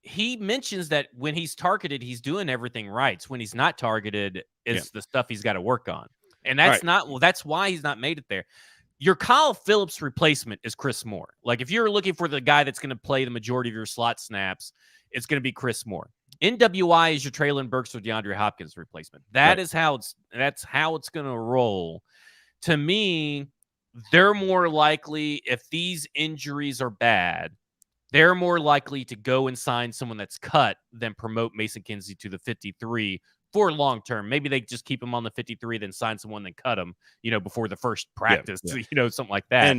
he mentions that when he's targeted, he's doing everything right. When he's not targeted, is the stuff he's got to work on. And that's that's why he's not made it there. your Kyle Phillips replacement is Chris Moore. Like, if you're looking for the guy that's going to play the majority of your slot snaps, it's going to be Chris Moore. NWI is your Traylon Burks or DeAndre Hopkins replacement. That's how it's going to roll. To me, they're more likely, if these injuries are bad, they're more likely to go and sign someone that's cut than promote Mason Kinsey to the 53 for long term. Maybe they just keep him on the 53, then sign someone, then cut him, before the first practice, something like that.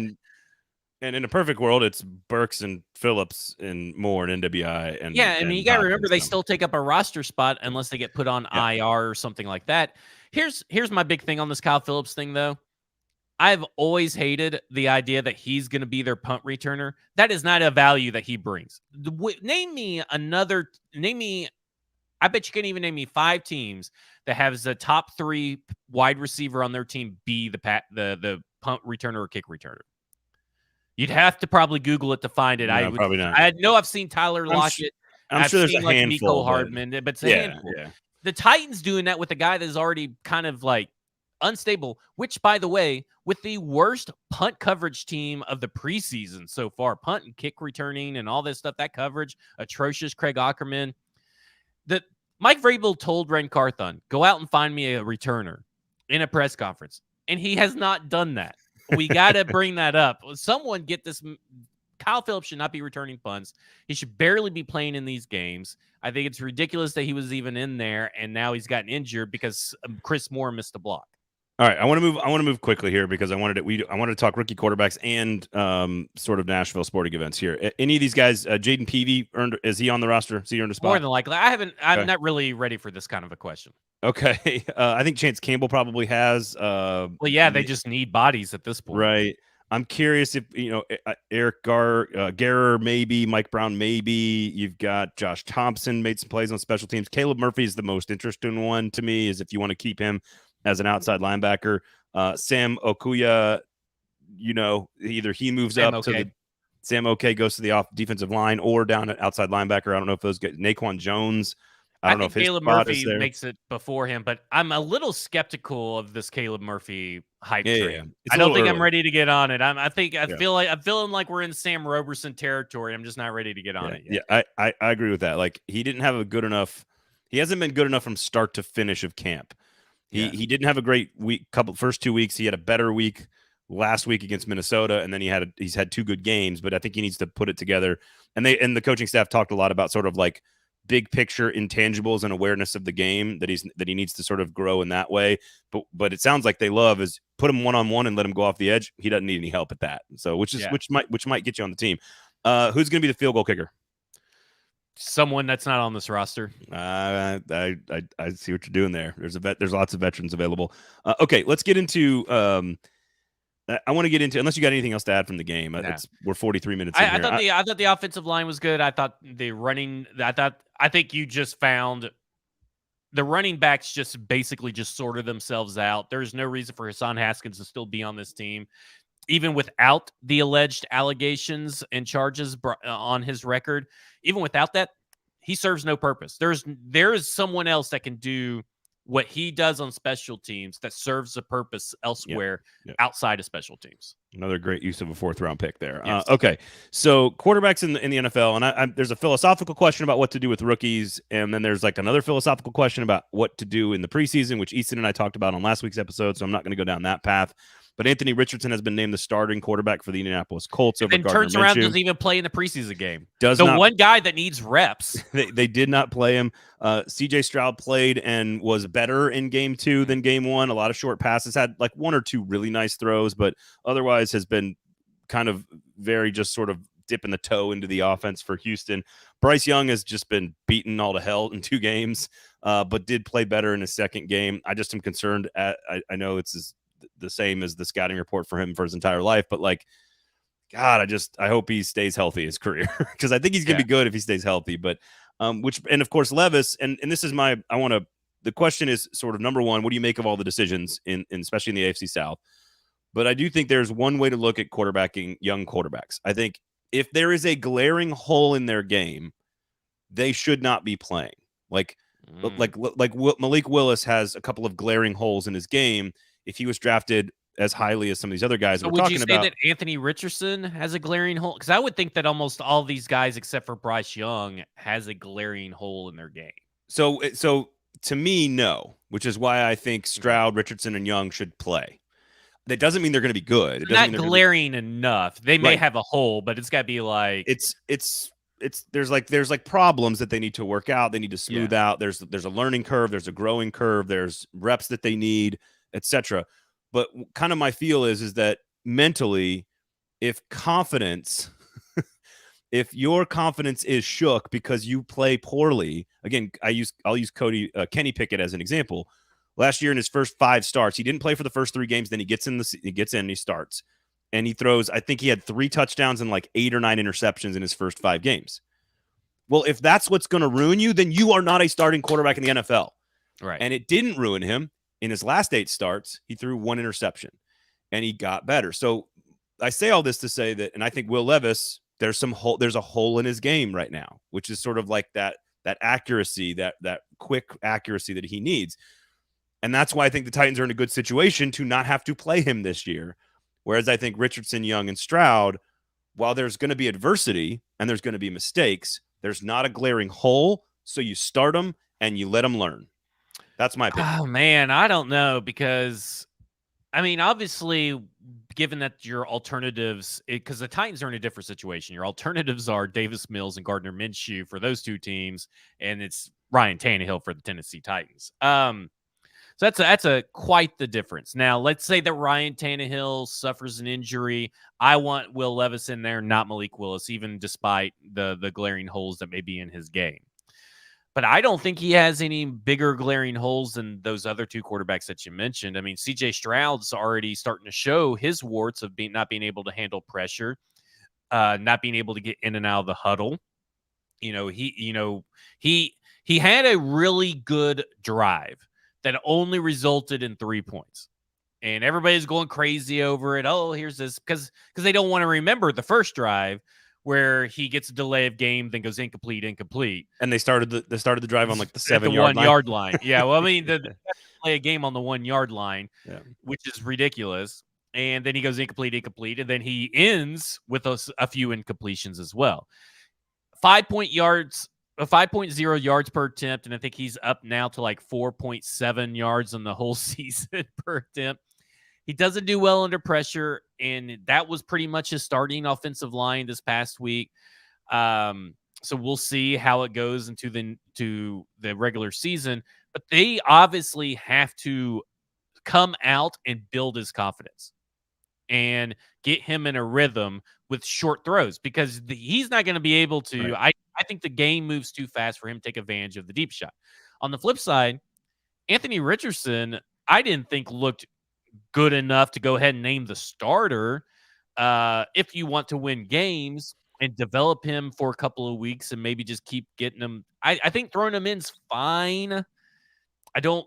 And in a perfect world, it's Burks and Phillips and Moore and NWI. And I mean, you got to remember they still take up a roster spot unless they get put on IR or something like that. Here's my big thing on this Kyle Phillips thing, though. I've always hated the idea that he's going to be their punt returner. That is not a value that he brings. Name me, I bet you can't even name me 5 teams that has the top 3 wide receiver on their team be the punt returner or kick returner. You'd have to probably Google it to find it. No, probably not. I know I've seen Tyler Lockett. I'm sure there's a handful. Mecole Hardman, but it's a handful. Yeah. The Titans doing that with a guy that is already kind of like unstable, which, by the way, with the worst punt coverage team of the preseason so far, punt and kick returning and all this stuff, that coverage, atrocious. Craig Ackerman. Mike Vrabel told Ren Carthon, go out and find me a returner in a press conference. And he has not done that. We got to bring that up. Someone get this. Kyle Phillips should not be returning punts. He should barely be playing in these games. I think it's ridiculous that he was even in there, and now he's gotten injured because Chris Moore missed a block. All right, I want to move quickly here because I wanted to talk rookie quarterbacks and sort of Nashville sporting events here. Any of these guys, Jaden Peavy is he on the roster? Has he earned a spot? More than likely. I'm not really ready for this kind of a question. Okay, I think Chance Campbell probably has. They just need bodies at this point, right? I'm curious if Eric Garrer maybe, Mike Brown maybe. You've got Josh Thompson made some plays on special teams. Caleb Murphy is the most interesting one to me. Is if you want to keep him as an outside linebacker. Sam Okuya, either he moves up to the Sam OK goes to the defensive line or down at outside linebacker. I don't know if those guys, Naquan Jones. I don't know if Caleb Murphy makes it before him, but I'm a little skeptical of this Caleb Murphy hype train. Yeah. I don't think I'm ready to get on it. I'm feeling like we're in Sam Roberson territory. I'm just not ready to get on it yet. Yeah, I agree with that. Like he didn't have a good enough. He hasn't been good enough from start to finish of camp. He didn't have a great week. First 2 weeks, he had a better week last week against Minnesota, and then he's had 2 good games. But I think he needs to put it together. And the coaching staff talked a lot about sort of like big picture intangibles and awareness of the game that he needs to sort of grow in that way. But it sounds like they love is put him one-on-one and let him go off the edge. He doesn't need any help at that. So which might get you on the team. Who's going to be the field goal kicker? Someone that's not on this roster. I see what you're doing there. There's lots of veterans available. Okay, let's get into. I want to get into, unless you got anything else to add from the game. We're 43 minutes in here. I thought the offensive line was good. I thought the running. I think you just found the running backs just basically just sorted themselves out. There's no reason for Hassan Haskins to still be on this team, even without the alleged allegations and charges on his record. Even without that, he serves no purpose. There is someone else that can do what he does on special teams that serves a purpose elsewhere outside of special teams. Another great use of a 4th-round pick there. Yes. Okay, so quarterbacks in the NFL, and there's a philosophical question about what to do with rookies, and then there's like another philosophical question about what to do in the preseason, which Easton and I talked about on last week's episode, so I'm not going to go down that path. But Anthony Richardson has been named the starting quarterback for the Indianapolis Colts over Gardner turns around, Minshew. doesn't even play in the preseason game. One guy that needs reps. They did not play him. CJ Stroud played and was better in game 2 than game 1. A lot of short passes, had like 1 or 2 really nice throws, but otherwise has been kind of very just sort of dipping the toe into the offense for Houston. Bryce Young has just been beaten all to hell in 2 games, but did play better in his second game. I just am concerned. I know it's the same as the scouting report for him for his entire life, but like, God, I hope he stays healthy his career because I think he's gonna be good if he stays healthy. But and of course Levis, and this is the question is sort of number one, what do you make of all the decisions in especially in the AFC South? But I do think there's one way to look at quarterbacking young quarterbacks. I think if there is a glaring hole in their game, they should not be playing. Like Malik Willis has a couple of glaring holes in his game. If he was drafted as highly as some of these other guys So we're would you talking say about. that Anthony Richardson has a glaring hole? Because I would think that almost all these guys, except for Bryce Young, has a glaring hole in their game. So to me, no, which is why I think Stroud, Richardson, and Young should play. That doesn't mean they're going to be good. It doesn't mean Not they're going to be glaring enough. They may right. have a hole, but it's got to be like It's there's like problems that they need to work out. They need to smooth Yeah. out. There's a learning curve. There's a growing curve. There's reps that they need, etc. But kind of my feel is that mentally, if your confidence is shook because you play poorly, again, I'll use Kenny Pickett as an example. Last year in his first 5 starts, he didn't play for the first 3 games. Then he gets in and he starts, and he throws. I think he had 3 touchdowns and like 8 or 9 interceptions in his first 5 games. Well, if that's what's going to ruin you, then you are not a starting quarterback in the NFL. Right. And it didn't ruin him. In his last 8 starts, he threw 1 interception, and he got better. So I say all this to say that, and I think Will Levis, there's a hole in his game right now, which is sort of like that accuracy, that quick accuracy that he needs. And that's why I think the Titans are in a good situation to not have to play him this year. Whereas I think Richardson, Young, and Stroud, while there's going to be adversity and there's going to be mistakes, there's not a glaring hole. So you start them and you let them learn. That's my opinion. Oh, man, I don't know because, I mean, obviously, given that your alternatives, because the Titans are in a different situation, your alternatives are Davis Mills and Gardner Minshew for those 2 teams, and it's Ryan Tannehill for the Tennessee Titans. So that's a quite the difference. Now, let's say that Ryan Tannehill suffers an injury. I want Will Levis in there, not Malik Willis, even despite the glaring holes that may be in his game. But I don't think he has any bigger glaring holes than those other 2 quarterbacks that you mentioned. I mean, CJ Stroud's already starting to show his warts of not being able to handle pressure, not being able to get in and out of the huddle. He had a really good drive that only resulted in 3 points. And everybody's going crazy over it. Oh, here's this. Because they don't want to remember the first drive where he gets a delay of game, then goes incomplete. And they started the drive on like the 7-yard line. 1 yard line. Yeah, well, I mean, they play a game on the 1 yard line, which is ridiculous. And then he goes incomplete, and then he ends with a few incompletions as well. 5.0 yards per attempt, and I think he's up now to like 4.7 yards on the whole season per attempt. He doesn't do well under pressure, and that was pretty much his starting offensive line this past week. So we'll see how it goes into the regular season. But they obviously have to come out and build his confidence and get him in a rhythm with short throws, because he's not going to be able to. Right. I think the game moves too fast for him to take advantage of the deep shot. On the flip side, Anthony Richardson, I didn't think looked good enough to go ahead and name the starter. If you want to win games and develop him for a couple of weeks and maybe just keep getting him, I think throwing him in's fine. I don't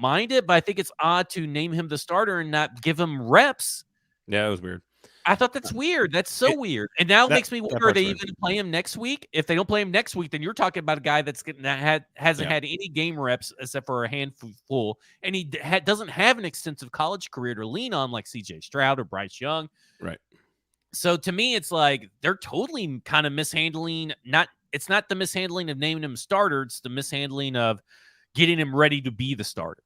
mind it, but I think it's odd to name him the starter and not give him reps. Yeah, it was weird. I thought that's weird. That's so weird. And now it makes me wonder, are they even going to play him next week? If they don't play him next week, then you're talking about a guy hasn't had any game reps except for a handful, and he doesn't have an extensive college career to lean on like CJ Stroud or Bryce Young. Right. So to me, it's like they're totally kind of mishandling. It's not the mishandling of naming him starter. It's the mishandling of getting him ready to be the starter.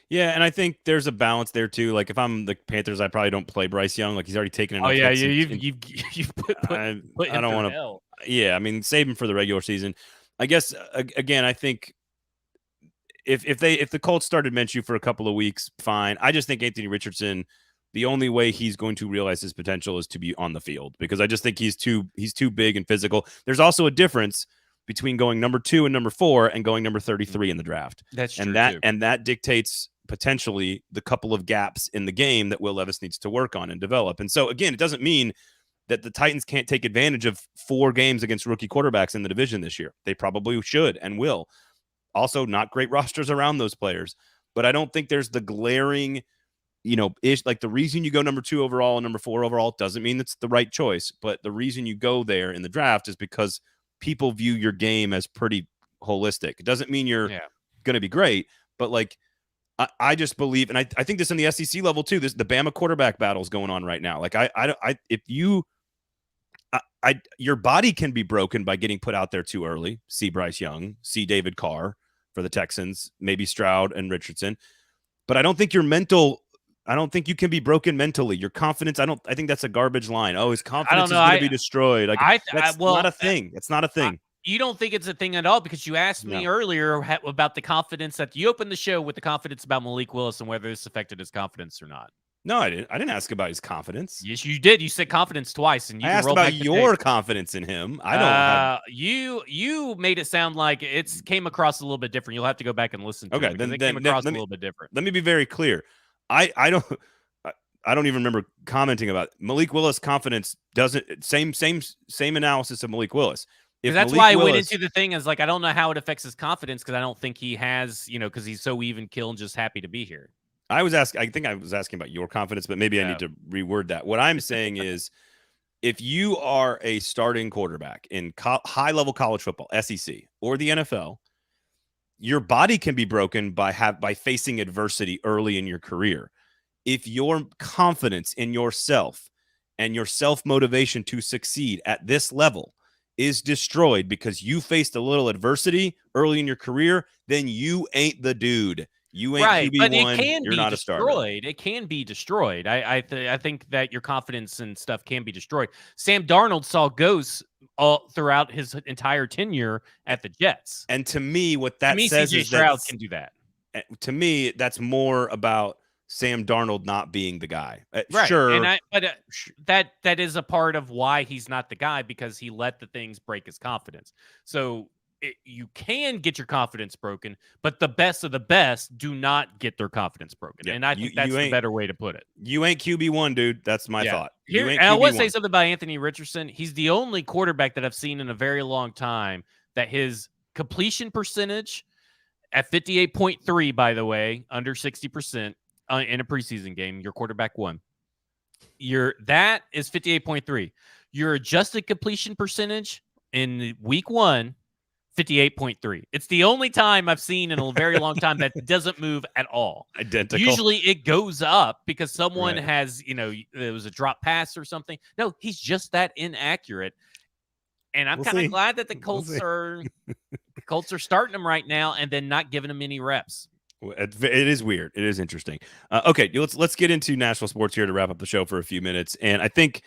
Yeah, and I think there's a balance there too. Like if I'm the Panthers, I probably don't play Bryce Young. Like he's already taken enough. Oh yeah, you've put I don't want to. Yeah, I mean, save him for the regular season. I guess again, I think if the Colts started Minshew for a couple of weeks, fine. I just think Anthony Richardson, the only way he's going to realize his potential is to be on the field, because I just think he's too big and physical. There's also a difference between going number 2 and number 4 and going number 33 in the draft. That's true. And that dictates potentially the couple of gaps in the game that Will Levis needs to work on and develop. And so again, it doesn't mean that the Titans can't take advantage of 4 games against rookie quarterbacks in the division this year. They probably should and will. Also, not great rosters around those players, but I don't think there's the glaring, like the reason you go number 2 overall and number 4 overall doesn't mean it's the right choice. But the reason you go there in the draft is because people view your game as pretty holistic. It doesn't mean you're going to be great, but like I just believe, and I think this in the SEC level too. The Bama quarterback battle is going on right now. Like if you, your body can be broken by getting put out there too early. See Bryce Young, see David Carr for the Texans, maybe Stroud and Richardson. But I don't think your mental. I don't think you can be broken mentally. Your confidence. I think that's a garbage line. Oh, his confidence is going to be destroyed. Like that's not a thing. It's not a thing. You don't think it's a thing at all because you asked me earlier about the confidence that you opened the show with the confidence about Malik Willis and whether this affected his confidence or not. No, I didn't. I didn't ask about his confidence. Yes, you did. You said confidence twice, and you I asked about your confidence in him. I don't have. You made it sound like it came across a little bit different. You'll have to go back and listen to it. Then it came across a little bit different. Let me be very clear. I don't even remember commenting about it. Malik Willis confidence doesn't same analysis of Malik Willis. Because that's why I went into the thing as like I don't know how it affects his confidence because I don't think he has, because he's so even keel and just happy to be here. I think I was asking about your confidence, but maybe I need to reword that. What I'm saying is if you are a starting quarterback in high-level college football, SEC, or the NFL, your body can be broken by facing adversity early in your career. If your confidence in yourself and your self-motivation to succeed at this level is destroyed because you faced a little adversity early in your career, then you ain't the dude. You ain't right, QB1. But it can you're be not destroyed. A starter. It can be destroyed. I think that your confidence and stuff can be destroyed. Sam Darnold saw ghosts all throughout his entire tenure at the Jets. And to me, what that says CJ is Stroud can do that. To me, that's more about Sam Darnold not being the guy. Right. Sure. But that is a part of why he's not the guy because he let the things break his confidence. So you can get your confidence broken, but the best of the best do not get their confidence broken. Yeah, and I think that's the better way to put it. You ain't QB1, dude. That's my thought. Here, I want to say something about Anthony Richardson. He's the only quarterback that I've seen in a very long time that his completion percentage at 58.3, by the way, under 60% in a preseason game, your quarterback won. That is 58.3. Your adjusted completion percentage in week 1, 58.3. It's the only time I've seen in a very long time that doesn't move at all. Identical. Usually it goes up because someone has, there was a drop pass or something. No, he's just that inaccurate. And I'm kind of glad that the Colts are starting him right now and then not giving him any reps. It is weird. It is interesting. Okay, let's get into Nashville sports here to wrap up the show for a few minutes. And I think,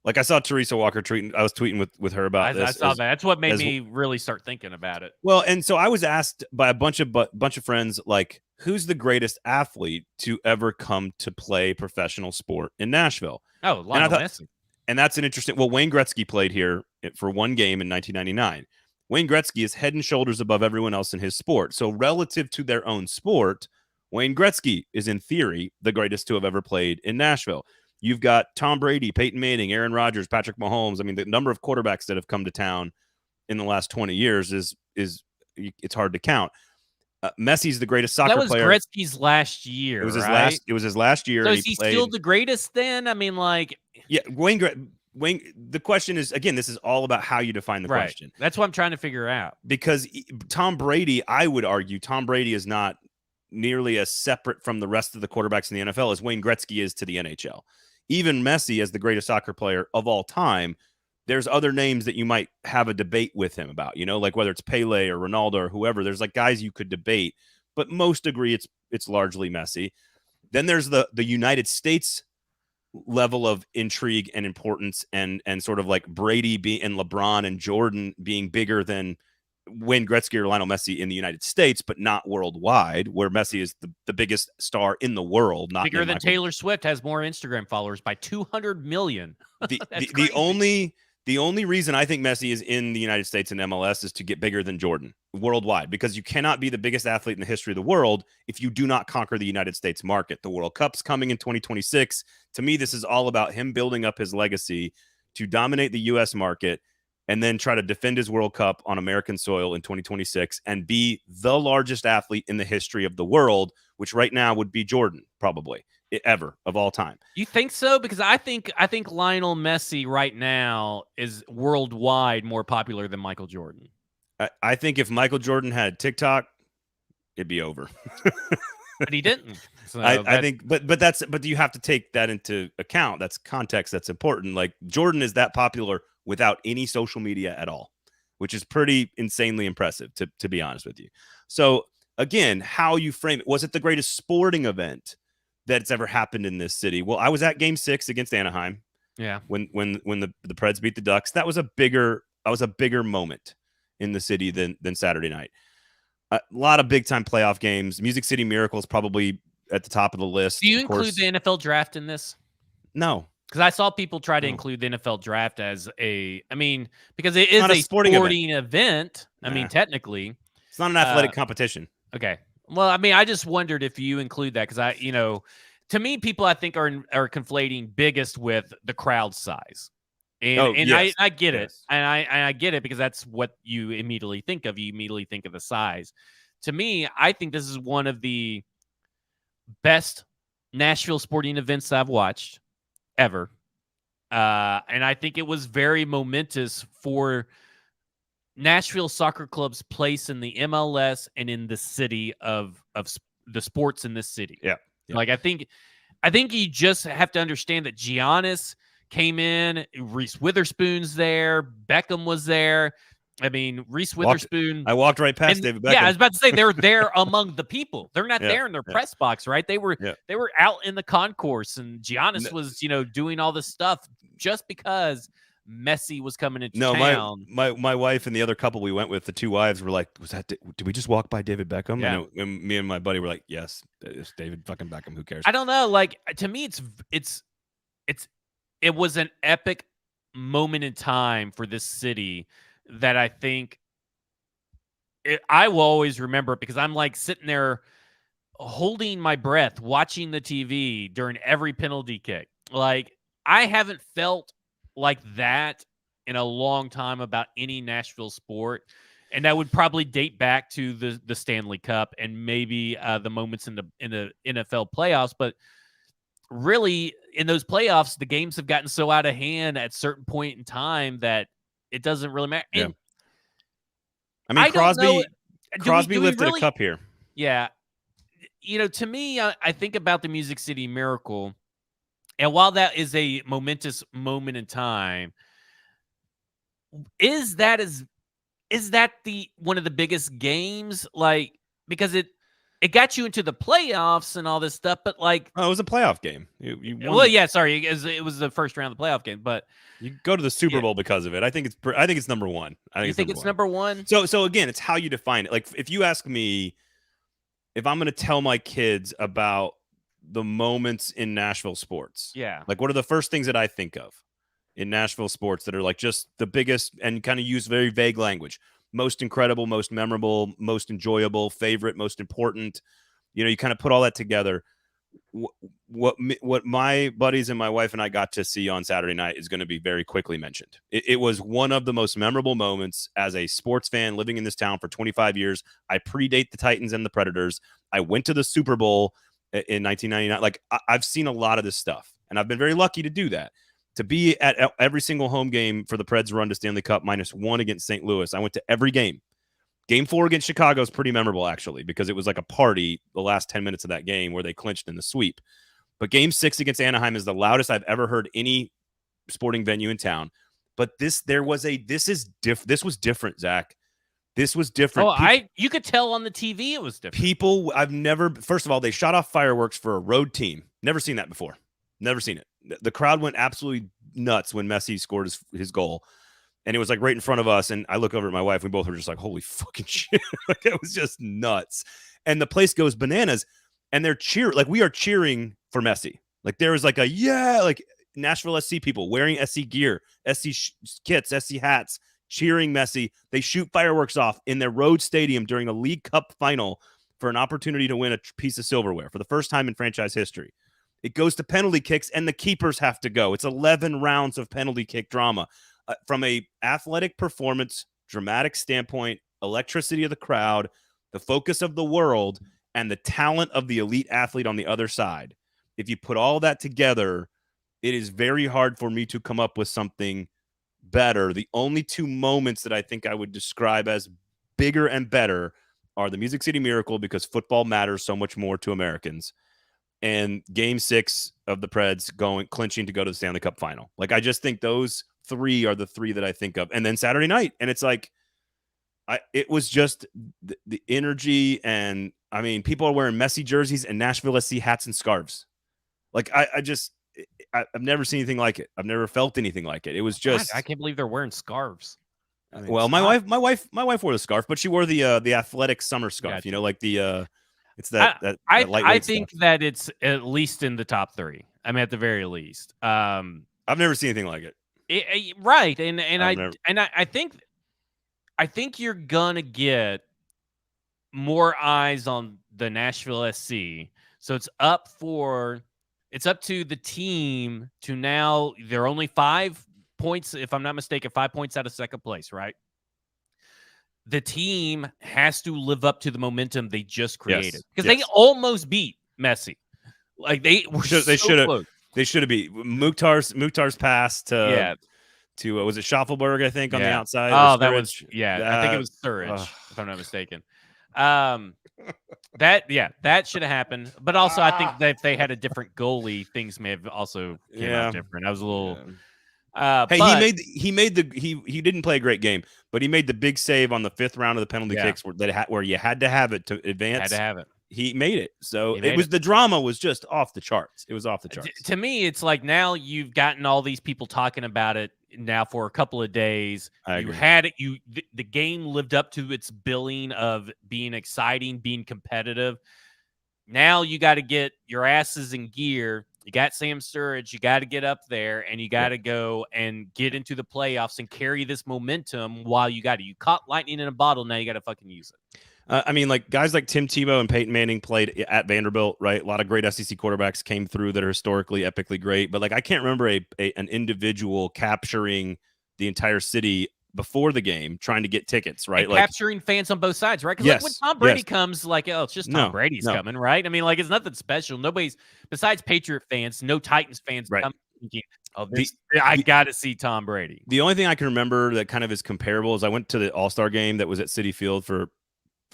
like I saw Teresa Walker tweeting, I was tweeting with her about this. I saw that. That's what made me really start thinking about it. Well, and so I was asked by a bunch of friends, like, who's the greatest athlete to ever come to play professional sport in Nashville? Oh, Lionel Messi. And that's an interesting. Well, Wayne Gretzky played here for one game in 1999. Wayne Gretzky is head and shoulders above everyone else in his sport. So relative to their own sport, Wayne Gretzky is in theory the greatest to have ever played in Nashville. You've got Tom Brady, Peyton Manning, Aaron Rodgers, Patrick Mahomes. I mean, the number of quarterbacks that have come to town in the last 20 years is it's hard to count. Messi's the greatest soccer player. That was Gretzky's last year. It was his right? It was his last year. So is he still the greatest then? I mean, like, yeah, Wayne. The question is, again, this is all about how you define the question. That's what I'm trying to figure out. Because Tom Brady, I would argue, Tom Brady is not nearly as separate from the rest of the quarterbacks in the NFL as Wayne Gretzky is to the NHL. Even Messi, as the greatest soccer player of all time, there's other names that you might have a debate with him about, like whether it's Pele or Ronaldo or whoever. There's like guys you could debate, but most agree it's largely Messi. Then there's the United States level of intrigue and importance and sort of like Brady and LeBron and Jordan being bigger than Wayne Gretzky or Lionel Messi in the United States, but not worldwide, where Messi is the biggest star in the world. Not bigger than Taylor Swift, has more Instagram followers by 200 million. The only reason I think Messi is in the United States and MLS is to get bigger than Jordan worldwide, because you cannot be the biggest athlete in the history of the world if you do not conquer the United States market. The World Cup's coming in 2026. To me, this is all about him building up his legacy to dominate the U.S. market and then try to defend his World Cup on American soil in 2026 and be the largest athlete in the history of the world, which right now would be Jordan, probably. Ever of all time. You think so? Because I think Lionel Messi right now is worldwide more popular than Michael Jordan. I think if Michael Jordan had TikTok, it'd be over. but he didn't. So I think, but you have to take that into account. That's context. That's important. Like Jordan is that popular without any social media at all, which is pretty insanely impressive to be honest with you. So again, how you frame it. Was it the greatest sporting event that's ever happened in this city? Well, I was at Game 6 against Anaheim. Yeah. When the Preds beat the Ducks, that was a bigger moment in the city than Saturday night. A lot of big time playoff games. Music City Miracle is probably at the top of the list. Do you include the NFL draft in this? No, because I saw people try to include the NFL draft as because it is a sporting event. Nah. I mean, technically, it's not an athletic competition. Okay. Well, I mean, I just wondered if you include that because to me, people I think are conflating biggest with the crowd size, and yes. I get it, and I get it because that's what you immediately think of. You immediately think of the size. To me, I think this is one of the best Nashville sporting events I've watched ever, and I think it was very momentous for Nashville Soccer Club's place in the MLS and in the city of the sports in this city. Yeah. Like I think you just have to understand that Giannis came in, Reese Witherspoon's there, Beckham was there. I mean, Reese Witherspoon. I walked right past David Beckham. Yeah, I was about to say they're there among the people. They're not there in their press box, right? They were out in the concourse, and Giannis was doing all this stuff just because Messi was coming into town. My wife and the other couple we went with, the two wives, were like, did we just walk by David Beckham? Yeah. And me and my buddy were like, yes, it's David fucking Beckham. Who cares? I don't know. Like, to me, it was an epic moment in time for this city that I think I will always remember it because I'm like sitting there holding my breath, watching the TV during every penalty kick. Like, I haven't felt like that in a long time about any Nashville sport, and that would probably date back to the Stanley Cup and maybe the moments in the NFL playoffs. But really, in those playoffs, the games have gotten so out of hand at a certain point in time that it doesn't really matter. Yeah. And I mean, Crosby lifted really, a cup here. Yeah. To me, I think about the Music City Miracle. And while that is a momentous moment in time, is that the one of the biggest games? Like, because it got you into the playoffs and all this stuff, but like, it was a playoff game. You won. Well, yeah, sorry, it was the first round of the playoff game, but you go to the Super Bowl because of it. I think it's number one. You think it's number one? So again, it's how you define it. Like, if you ask me, if I'm going to tell my kids about the moments in Nashville sports. Yeah. Like, what are the first things that I think of in Nashville sports that are like just the biggest and kind of use very vague language? Most incredible, most memorable, most enjoyable, favorite, most important. You kind of put all that together. What my buddies and my wife and I got to see on Saturday night is going to be very quickly mentioned. It was one of the most memorable moments as a sports fan living in this town for 25 years. I predate the Titans and the Predators. I went to the Super Bowl in 1999. Like, I've seen a lot of this stuff, and I've been very lucky to do that. To be at every single home game for the Preds run to Stanley Cup -1 against St. Louis. I went to every game. Game 4 against Chicago is pretty memorable, actually, because it was like a party the last 10 minutes of that game where they clinched in the sweep. But Game 6 against Anaheim is the loudest I've ever heard any sporting venue in town. But this was different, Zach. This was different. You could tell on the TV it was different. First of all, they shot off fireworks for a road team. Never seen that before. Never seen it. The crowd went absolutely nuts when Messi scored his goal. And it was like right in front of us. And I look over at my wife. We both were just like, holy fucking shit. Like, it was just nuts. And the place goes bananas. And they're cheering. Like, we are cheering for Messi. Like, there was like like Nashville SC people wearing SC gear, SC kits, SC hats, cheering Messi. They shoot fireworks off in their road stadium during a League Cup final for an opportunity to win a piece of silverware for the first time in franchise history. It goes to penalty kicks, and the keepers have to go. It's 11 rounds of penalty kick drama. From a athletic performance, dramatic standpoint, electricity of the crowd, the focus of the world, and the talent of the elite athlete on the other side. If you put all that together, it is very hard for me to come up with something better. The only two moments that I think I would describe as bigger and better are the Music City Miracle because football matters so much more to Americans, and Game 6 of the Preds clinching to go to the Stanley Cup final. Like, I just think those 3 are the 3 that I think of. And then Saturday night, and it's like, it was just the energy, and I mean, people are wearing Messi jerseys and Nashville SC hats and scarves. Like, I've never seen anything like it. I've never felt anything like it. It was just, God, I can't believe they're wearing scarves. I mean, well, my wife wore the scarf, but she wore the athletic summer scarf. Gotcha. You know, like the it's that I think stuff. that it's at least in the top 3. I mean, at the very least. I've never seen anything like it. Right, and I think you're gonna get more eyes on the Nashville SC. So it's up to the team to now. They're only 5 points, if I'm not mistaken, 5 points out of second place, right? The team has to live up to the momentum they just created because they almost beat Messi. Like they should have beat Mukhtar's pass to was it Schaffelberg, I think, on the outside. Oh, that was I think it was Sturridge, if I'm not mistaken. That should have happened. But also, I think that if they had a different goalie, things may have also came out different. I was a little. Hey, he didn't play a great game, but he made the big save on the 5th round of the penalty kicks where you had to have it to advance. Had to have it. He made it. So the drama was just off the charts. It was off the charts. To me, it's like now you've gotten all these people talking about it now for a couple of days. You had it. The game lived up to its billing of being exciting, being competitive. Now you got to get your asses in gear. You got Sam Sturridge. You got to get up there, and you got to go and get into the playoffs and carry this momentum while you got it. You caught lightning in a bottle. Now you got to fucking use it. I mean, like guys like Tim Tebow and Peyton Manning played at Vanderbilt, right? A lot of great SEC quarterbacks came through that are historically, epically great. But like, I can't remember an individual capturing the entire city before the game trying to get tickets, right? And capturing fans on both sides, right? Because like when Tom Brady comes, like, oh, it's just Tom Brady's coming, right? I mean, like, it's nothing special. Nobody's besides Patriot fans, no Titans fans come thinking, oh, I got to see Tom Brady. The only thing I can remember that kind of is comparable is I went to the All-Star game that was at Citi Field for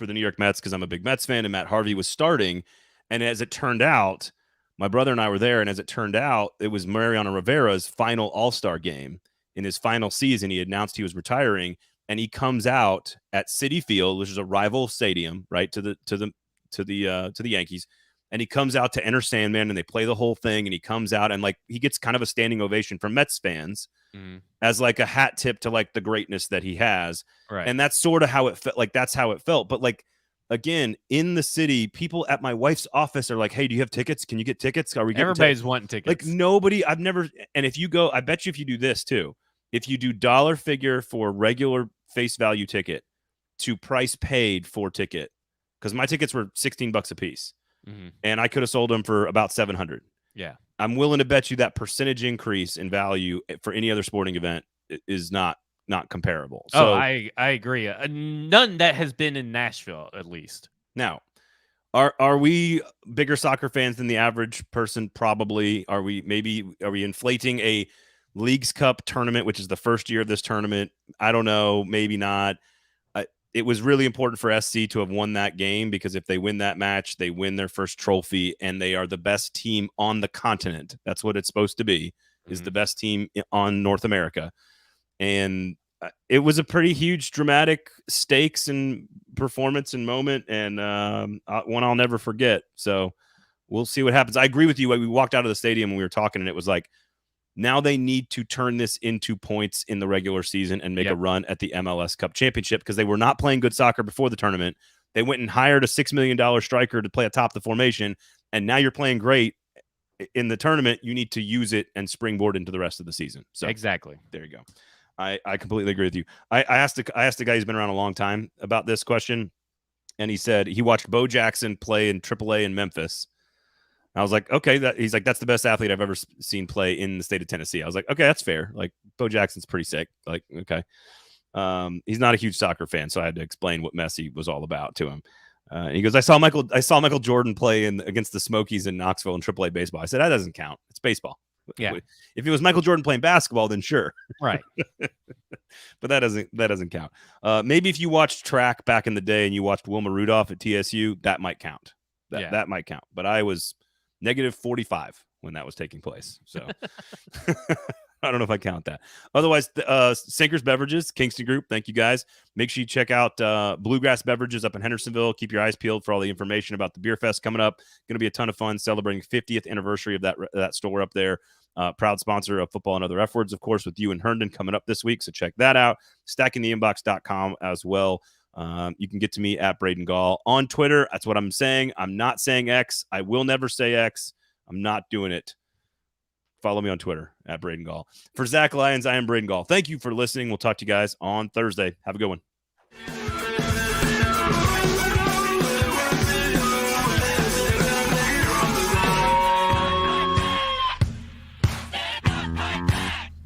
the New York Mets because I'm a big Mets fan, and Matt Harvey was starting. And as it turned out, my brother and I were there, and as it turned out, it was Mariano Rivera's final All-Star game. In his final season, he announced he was retiring, and he comes out at Citi Field, which is a rival stadium, right, to the Yankees, and he comes out to Enter Sandman, and they play the whole thing, and he comes out and like he gets kind of a standing ovation from Mets fans as like a hat tip to like the greatness that he has, right? And that's sort of how it felt. Like that's how it felt, but like. Again, in the city, people at my wife's office are like, "Hey, do you have tickets? Can you get tickets? Are we getting everybody's wanting tickets?" Like nobody. I've never. And if you go, I bet you if you do this too, if you do dollar figure for regular face value ticket to price paid for ticket, because my tickets were $16 a piece, and I could have sold them for about $700. Yeah, I'm willing to bet you that percentage increase in value for any other sporting event is not comparable. So, I agree. None that has been in Nashville, at least. Now, are we bigger soccer fans than the average person? Probably. Are we inflating a Leagues Cup tournament, which is the first year of this tournament? I don't know. Maybe not. It was really important for SC to have won that game because if they win that match, they win their first trophy, and they are the best team on the continent. That's what it's supposed to be, is the best team on North America. And it was a pretty huge, dramatic stakes and performance and moment, and one I'll never forget. So we'll see what happens. I agree with you. We walked out of the stadium and we were talking, and it was like, now they need to turn this into points in the regular season and make a run at the MLS Cup Championship because they were not playing good soccer before the tournament. They went and hired a $6 million striker to play atop the formation, and now you're playing great in the tournament. You need to use it and springboard into the rest of the season. So exactly. There you go. I completely agree with you. I asked the guy who's been around a long time about this question, and he said he watched Bo Jackson play in AAA in Memphis. I was like, okay. He's like, that's the best athlete I've ever seen play in the state of Tennessee. I was like, okay, that's fair. Like, Bo Jackson's pretty sick. Like, okay. He's not a huge soccer fan, so I had to explain what Messi was all about to him. And he goes, I saw Michael Jordan play against the Smokies in Knoxville in AAA baseball. I said, that doesn't count. It's baseball. Yeah. If it was Michael Jordan playing basketball, then sure. Right. But that doesn't count. Maybe if you watched track back in the day and you watched Wilma Rudolph at TSU, that might count. That might count. But I was negative 45 when that was taking place. So I don't know if I count that. Otherwise, Sinkers Beverages, Kingston Group, thank you guys. Make sure you check out Bluegrass Beverages up in Hendersonville. Keep your eyes peeled for all the information about the Beer Fest coming up. Going to be a ton of fun celebrating 50th anniversary of that store up there. Proud sponsor of Football and Other F Words, of course, with you and Herndon coming up this week. So check that out. Stackingtheinbox.com as well. You can get to me at Braden Gall on Twitter. That's what I'm saying. I'm not saying X. I will never say X. I'm not doing it. Follow me on Twitter at Braden Gall. For Zach Lyons, I am Braden Gall. Thank you for listening. We'll talk to you guys on Thursday. Have a good one.